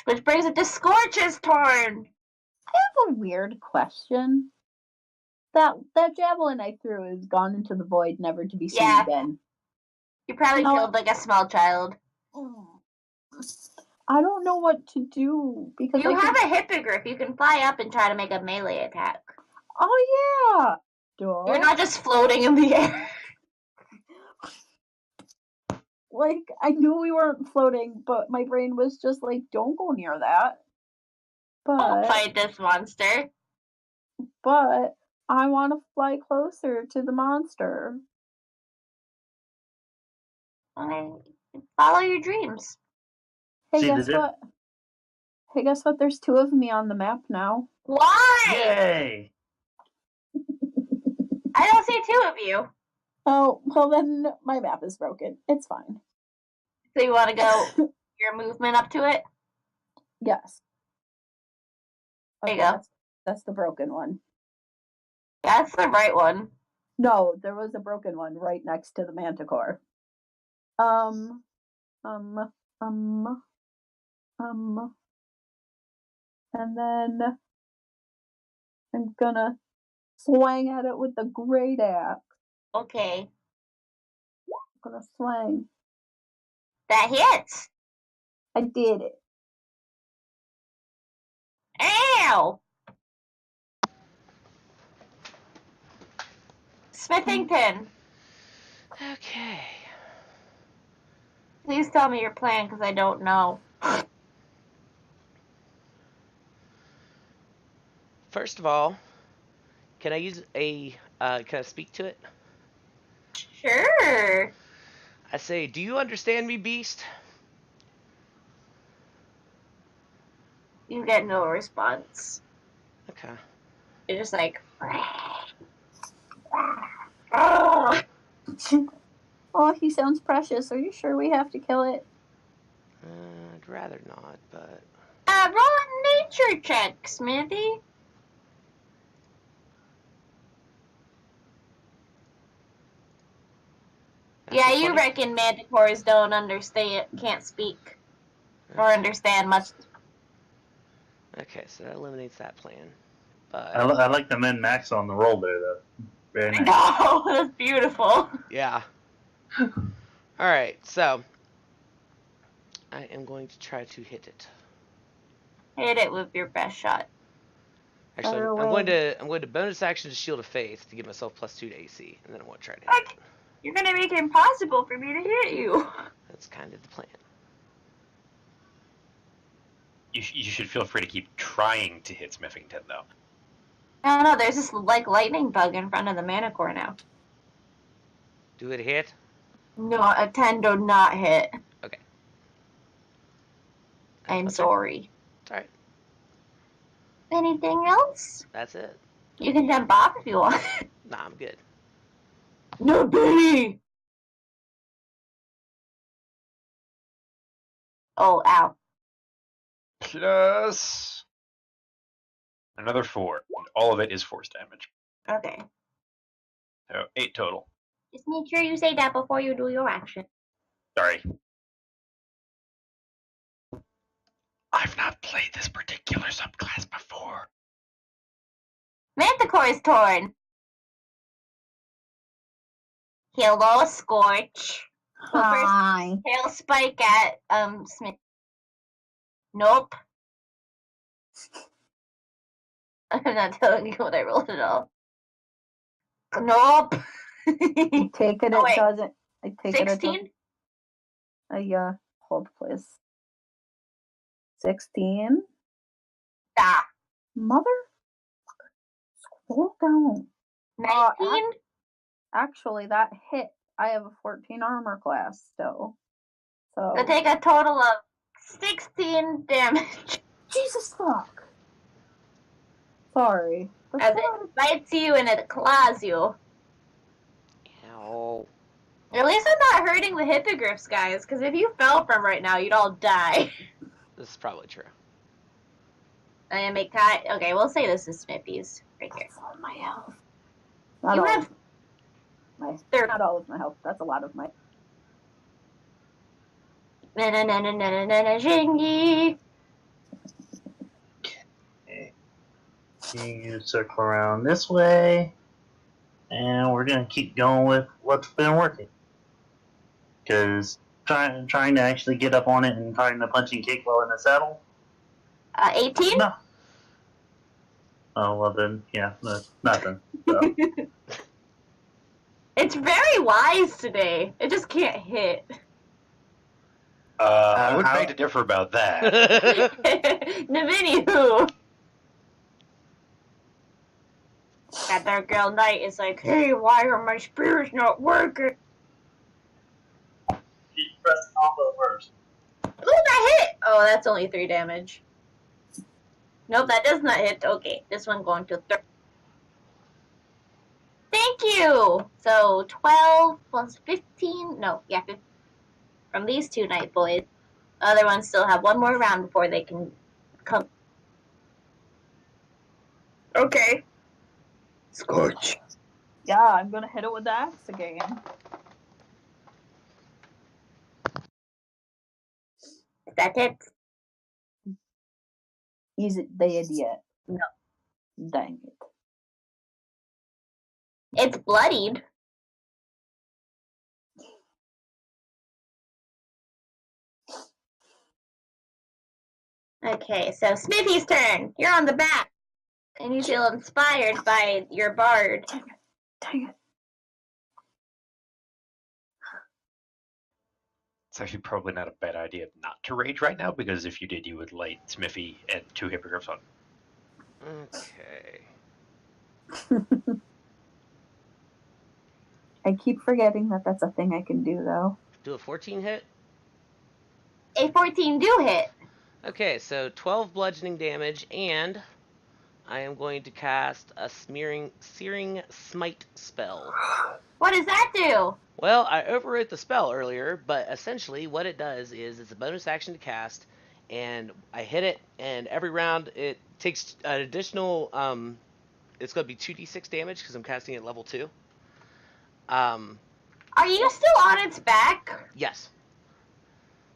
Which brings it to Scorch's turn. I have a weird question. That javelin I threw has gone into the void, never to be seen Yeah. again. You probably No. killed like a small child. I don't know what to do because You have a hippogriff. You can fly up and try to make a melee attack. Oh yeah. Duh. You're not just floating in the air. Like, I knew we weren't floating, but my brain was just like, don't go near that. Don't But fight this monster. I want to fly closer to the monster. Okay. Follow your dreams. Hey, See, guess what? Hey, guess what? There's 2 of me on the map now. Why? Yay! I don't see 2 of you. Oh, well then my map is broken. It's fine. So you want to go your movement up to it? Yes. There you go. That's the broken one. That's the right one. No, there was a broken one right next to the manticore. And then I'm gonna swing at it with the great axe. Okay. I'm gonna swing. That hits. I did it. Ow! Smithington, Okay. please tell me your plan because I don't know. First of all, can I use can I speak to it? Sure. I say, do you understand me, beast? You get no response. Okay. You're just like. Oh. Oh, he sounds precious. Are you sure we have to kill it? I'd rather not, but... Roll a nature check, Smithy. Yeah, Natural you 20? reckon manticores don't understand, can't speak, or Okay. understand much. Okay, so that eliminates that plan. I, But I like the min max on the roll there, though. Very nice. No, that's beautiful. yeah. All right, so I am going to try to hit it. Hit it with your best shot. Actually, Fire I'm going away. to bonus action to Shield of Faith to give myself +2 to AC, and then I want to try to hit What? it. You're gonna make it impossible for me to hit you. That's kind of the plan. You should feel free to keep trying to hit Smithington, though. I don't know, there's this like lightning bug in front of the manicore now. Do it hit? No, a 10 do not hit. Okay. I'm That's all right. sorry. It's alright. Anything else? That's it. You can jump off if you want. Nah, I'm good. No, Benny! Oh, ow. Plus another 4. And all of it is force damage. Okay. So 8 total. Just make sure you say that before you do your action. Sorry. I've not played this particular subclass before. Manticore's turn. Hello, Scorch. Well, first, Hi. tail spike at Smith. Nope. I'm not telling you what I rolled at all. Nope. I take it. Oh, It wait. doesn't. I take it. 16? Hold please. 16. Ah. Mother. Scroll down. 19? Actually, that hit. I have a 14 armor class still. So. So take a total of 16 damage Jesus fuck. Sorry. as it bites you and it claws you. Ow. At least I'm not hurting the hippogriffs, guys, because if you fell from right now, you'd all die. This is probably true. I make time. Okay, we'll say this is Smithy's right here. That's all my health. Not You all have of my. Third. Not all of my health. That's a lot of my. Jingy. You circle around this way, and we're gonna keep going with what's been working. Because trying to actually get up on it and trying to punch and kick while in the saddle. 18? No. Oh well then, yeah, no, nothing. So. It's very wise today. It just can't hit. I would how- beg to differ about that. Navini, that dark girl knight is like, hey, why are my spears not working? You press combo first. Ooh, that hit! Oh, that's only 3 damage. Nope, that does not hit. Okay, this one going to 30. Thank you! So, 12 plus 15. No, yeah, 15. From these 2 night boys. Other ones still have one more round before they can come. Okay. Scorch. Yeah, I'm gonna hit it with the axe again. Is that it? Is it dead yet? No. Dang it. It's bloodied. Okay, so Smithy's turn. You're on the back. And you feel inspired by your bard. Dang it. It's actually probably not a bad idea not to rage right now, because if you did, you would light Smithy and 2 hippogriffs on. Okay. I keep forgetting that that's a thing I can do, though. Do a 14 hit? A 14 do hit. Okay, so 12 bludgeoning damage, and I am going to cast a Searing Smite spell. What does that do? Well, I overwrote the spell earlier, but essentially what it does is it's a bonus action to cast, and I hit it, and every round it takes an additional, it's going to be 2d6 damage because I'm casting at level 2. Are you still on its back? Yes.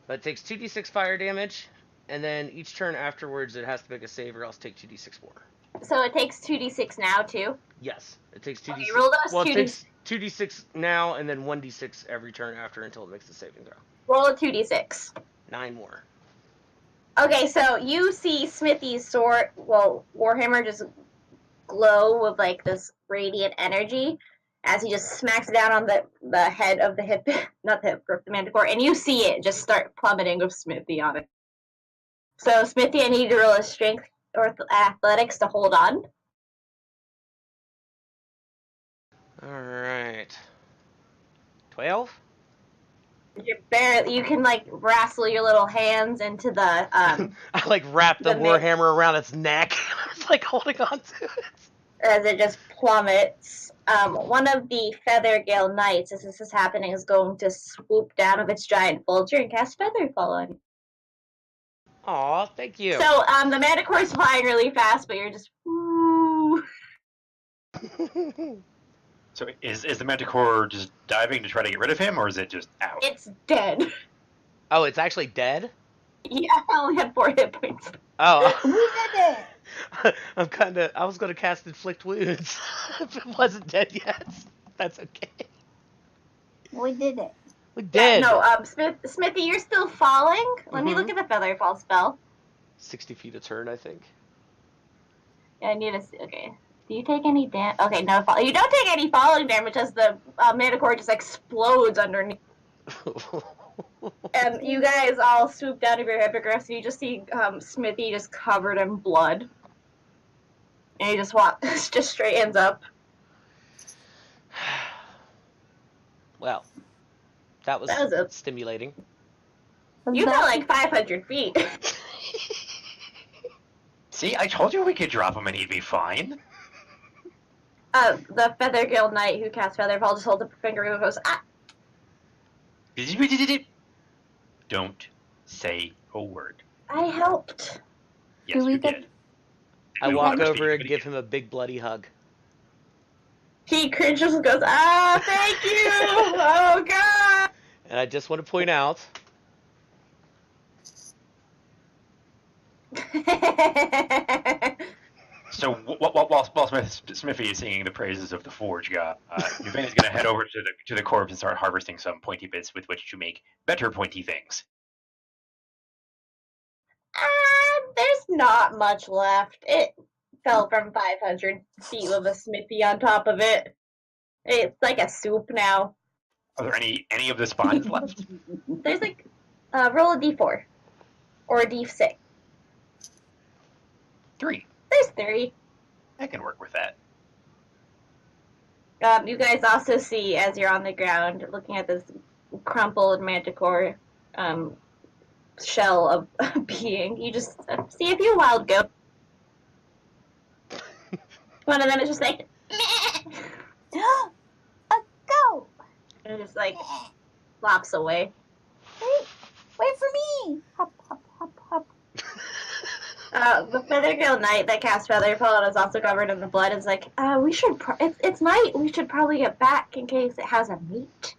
But it takes 2d6 fire damage, and then each turn afterwards it has to make a save or else take 2d6 more. So it takes 2d6 now, too? Yes, it takes 2d6. Okay, roll those well, it 2d6. takes 2d6 now and then 1d6 every turn after until it makes the saving throw. Roll a 2d6. 9 more. Okay, so you see Smithy's sword, Warhammer just glow with, like, this radiant energy as he just smacks down on the head of the not the Hippogriff, the Manticore, and you see it just start plummeting with Smithy on it. So, Smithy, I need to roll a strength or athletics to hold on. Alright. 12? You can, like, wrestle your little hands into the, I, like, wrap the the Warhammer around its neck. It's like holding on to it. as it just plummets. One of the Feathergale Knights, as this is happening, is going to swoop down with its giant vulture and cast Featherfall on you. Aw, thank you. So, the Manticore's flying really fast, but you're just, woo. So is the Manticore just diving to try to get rid of him, or is it just out? It's dead. Oh, it's actually dead? Yeah, I only had 4 hit points. Oh. We did it! I was gonna cast Inflict Wounds if it wasn't dead yet. That's okay. We did it. We're dead. No, Smithy, you're still falling. Let me look at the Featherfall spell. 60 feet a turn, I think. Yeah, I need to see. Okay. Do you take any damage? Okay, no fall. You don't take any falling damage as the Manticore just explodes underneath. And you guys all swoop down to your hippogriffs, and you just see Smithy just covered in blood. And he just just straightens up. Well, that was it. stimulating. You got like 500 feet. See, I told you we could drop him and he'd be fine. The Feathergale Knight who casts Featherfall just holds up a finger and goes, ah! Don't say a word. I helped. Yes, we you get- did. I You walk understand, over and but give again. him a big bloody hug. He cringes and goes, ah, thank you! Oh, God! And I just want to point out, So while Smithy is singing the praises of the Forge God, Yvain is going to head over to the corpse and start harvesting some pointy bits with which to make better pointy things. There's not much left. It fell from 500 feet with a Smithy on top of it. It's like a soup now. Are there any of the spines left? There's like, roll a d4. Or a d6. 3. There's 3. I can work with that. You guys also see, as you're on the ground, looking at this crumpled manticore shell of a being, you just see a few wild goats. One of them is just like, meh, A goat! and just like flops away. Wait for me! Hop, hop, hop, hop. The Feathergale Knight that casts Featherfall and is also covered in the blood is like, we should. It's night. We should probably get back in case it has a mate.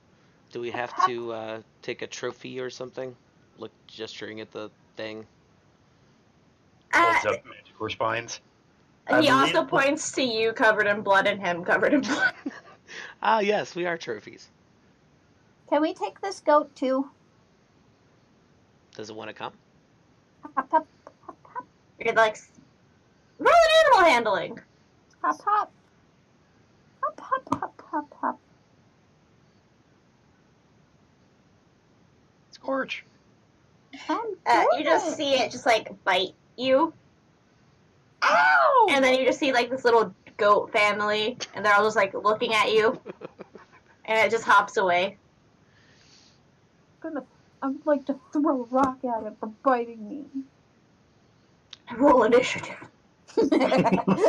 do we have to take a trophy or something? Look, gesturing at the thing. Holds up Manticore spines. I He believe- also points to you covered in blood and him covered in blood. Ah, yes, we are trophies. Can we take this goat too? Does it want to come? Hop, hop, hop, hop, You're like, roll an animal handling. hop, hop. Hop, hop, hop, hop, hop. Scorch. You just see it just like bite you, Ow! and then you just see like this little goat family, and they're all just like looking at you, and it just hops away. I would like to throw a rock at it for biting me. Roll initiative.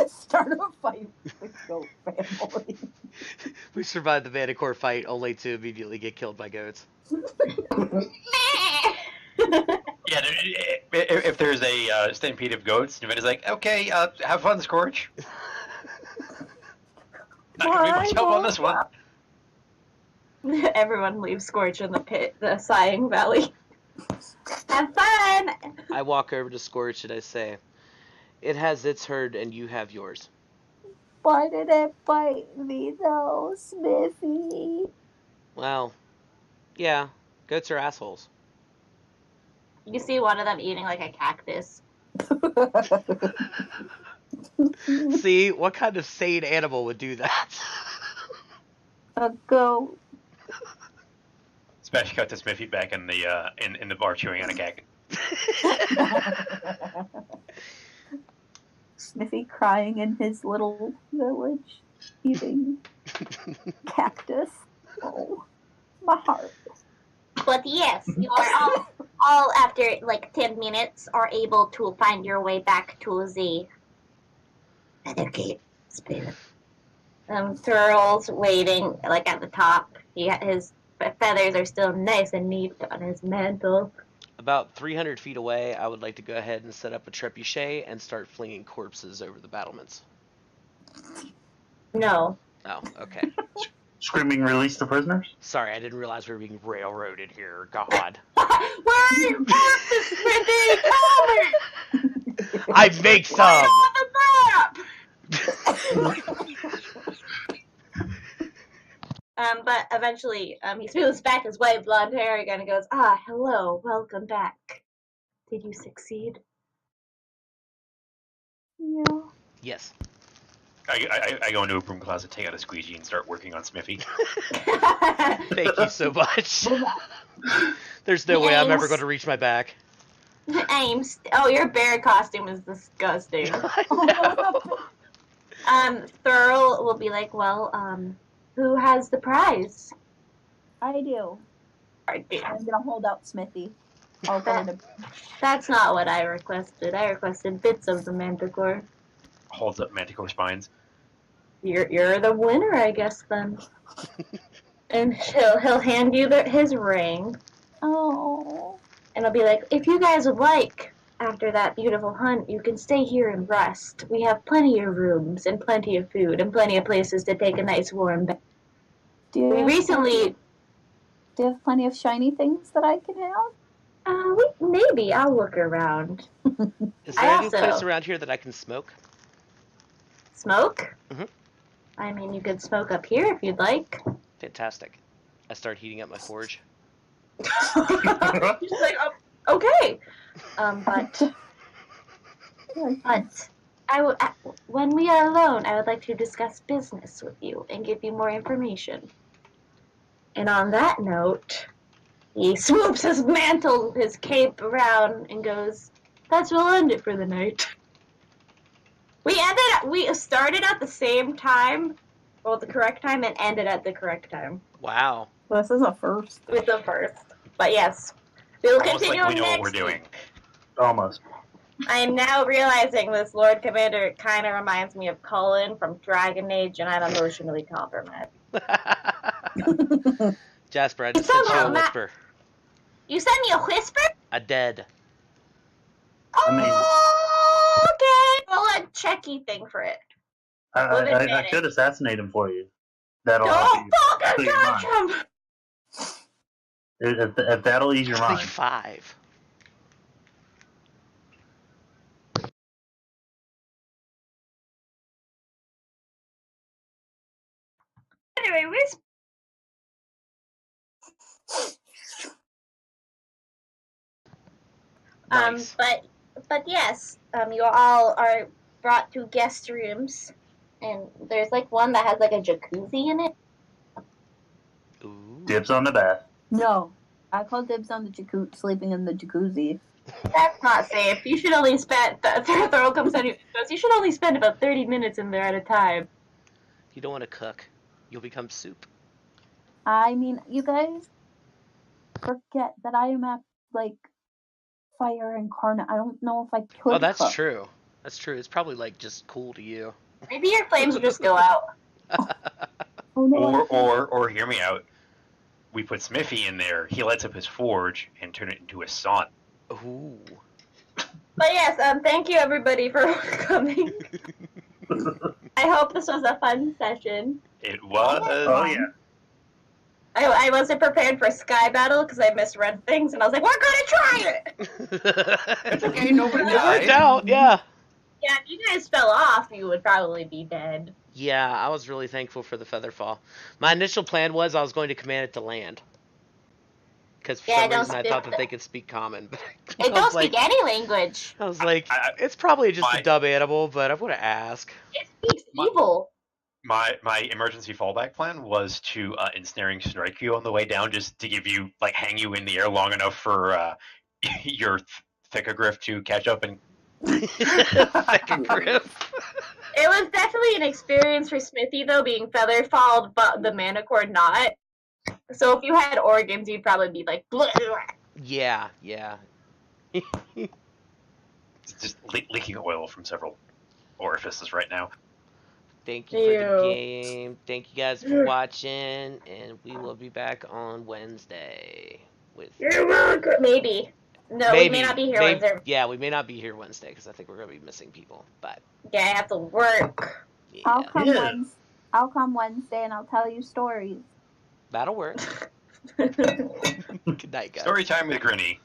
Start a fight with the goat family. We survived the Manticore fight only to immediately get killed by goats. Yeah, if there's a stampede of goats, Yvain is like, okay, have fun, Scorch. Not gonna be much help on this one. Everyone leaves Scorch in the pit, the sighing valley. Have fun! I walk over to Scorch and I say, "It has its herd and you have yours." Why did it bite me though, Sniffy? Well, yeah, goats are assholes. You see one of them eating like a cactus. See, what kind of sane animal would do that? A goat. Smash cut to Smithy back in the bar chewing on a cactus. Sniffy crying in his little village, eating cactus. Oh, my heart. But yes, you are all after like 10 minutes are able to find your way back to the Nethergate Spirit. Thurl's waiting like at the top. His feathers are still nice and neat on his mantle. About 300 feet away, I would like to go ahead and set up a trebuchet and start flinging corpses over the battlements. No. Oh, okay. Screaming, release the prisoners? Sorry, I didn't realize we were being railroaded here. God. Where are your corpses, Smithy? Tell me! I make some! On the map! But eventually, he smooths back his white blonde hair again and goes, hello, welcome back. Did you succeed? Yeah. Yes. I go into a broom closet, take out a squeegee, and start working on Smithy. Thank you so much. There's no way I'm ever going to reach my back. Your bear costume is disgusting. No. Thurl will be like, well, who has the prize? I do. I do. I'm gonna hold out Smithy. I'll go to... That's not what I requested. I requested bits of the manticore. Holds up manticore spines. You're the winner, I guess, then. And he'll hand you his ring, Oh. and he'll be like, if you guys would like, after that beautiful hunt, you can stay here and rest. We have plenty of rooms and plenty of food and plenty of places to take a nice warm bath. Do you We have recently, Do you have plenty of shiny things that I can have? maybe I'll look around. Is there I any also- place around here that I can smoke? Smoke? Mhm. I mean, you could smoke up here if you'd like. Fantastic. I start heating up my forge. She's like, okay. But when we are alone, I would like to discuss business with you and give you more information. And on that note, he swoops his mantle, his cape around, and goes, we'll end it for the night. We started at the same time, well, the correct time, and ended at the correct time. Wow. This is a first. With the first. But yes, we'll Almost continue like we know next what we're doing. week. Almost. I am now realizing this Lord Commander kind of reminds me of Cullen from Dragon Age, and I'm emotionally compromised. Jasper, I just It's sent you all a about whisper. You sent me a whisper? A dead. I mean- Okay. Well, a checky thing for it. I could assassinate him for you. That'll help Don't you. fucking clear your touch mind. him! If that'll ease your mind. 25. Anyway, whisper. Nice. But yes, you all are brought to guest rooms, and there's like one that has like a jacuzzi in it. Ooh. Dibs on the bath. No. I call dibs on the jacuzzi, sleeping in the jacuzzi. That's not safe. You should only spend. Thurl comes on you. You should only spend about 30 minutes in there at a time. You don't want to cook. You'll become soup. I mean, you guys forget that I am at, like, fire incarnate. I don't know if I could Oh, that's cook. true. That's true. It's probably like just cool to you. Maybe your flames will just go out. Oh, no. Or hear me out. We put Smithy in there. He lights up his forge and turn it into a sun. Ooh. But yes, thank you everybody for coming. I hope this was a fun session. It was. Oh yeah. I wasn't prepared for Sky Battle because I misread things, and I was like, we're gonna try it! It's okay, nobody It worked died. out, yeah. Yeah, if you guys fell off, you would probably be dead. Yeah, I was really thankful for the feather fall. My initial plan was I was going to command it to land. Because for Yeah, some don't reason I speak thought that the- they could speak common. But It I don't was like, speak any language. I was like, I- it's probably just my- a dumb animal, but I'm going to ask. It speaks My- evil. My emergency fallback plan was to ensnaring strike you on the way down, just to give you hang you in the air long enough for your Thicka to catch up and. Second grip. It was definitely an experience for Smithy, though, being feather falled, but the Manicord not. So if you had organs, you'd probably be like, bleh. Yeah. It's just leaking oil from several orifices right now. Thank you for the Ew. game. Thank you guys for watching, and we will be back on Wednesday with. You're welcome. Maybe. No, we may not be here Wednesday. Yeah, we may not be here Wednesday because I think we're gonna be missing people. But Yeah, I have to work. yeah, I'll come Wednesday and I'll tell you stories. that'll work. Good night, guys. Story time with Grinny.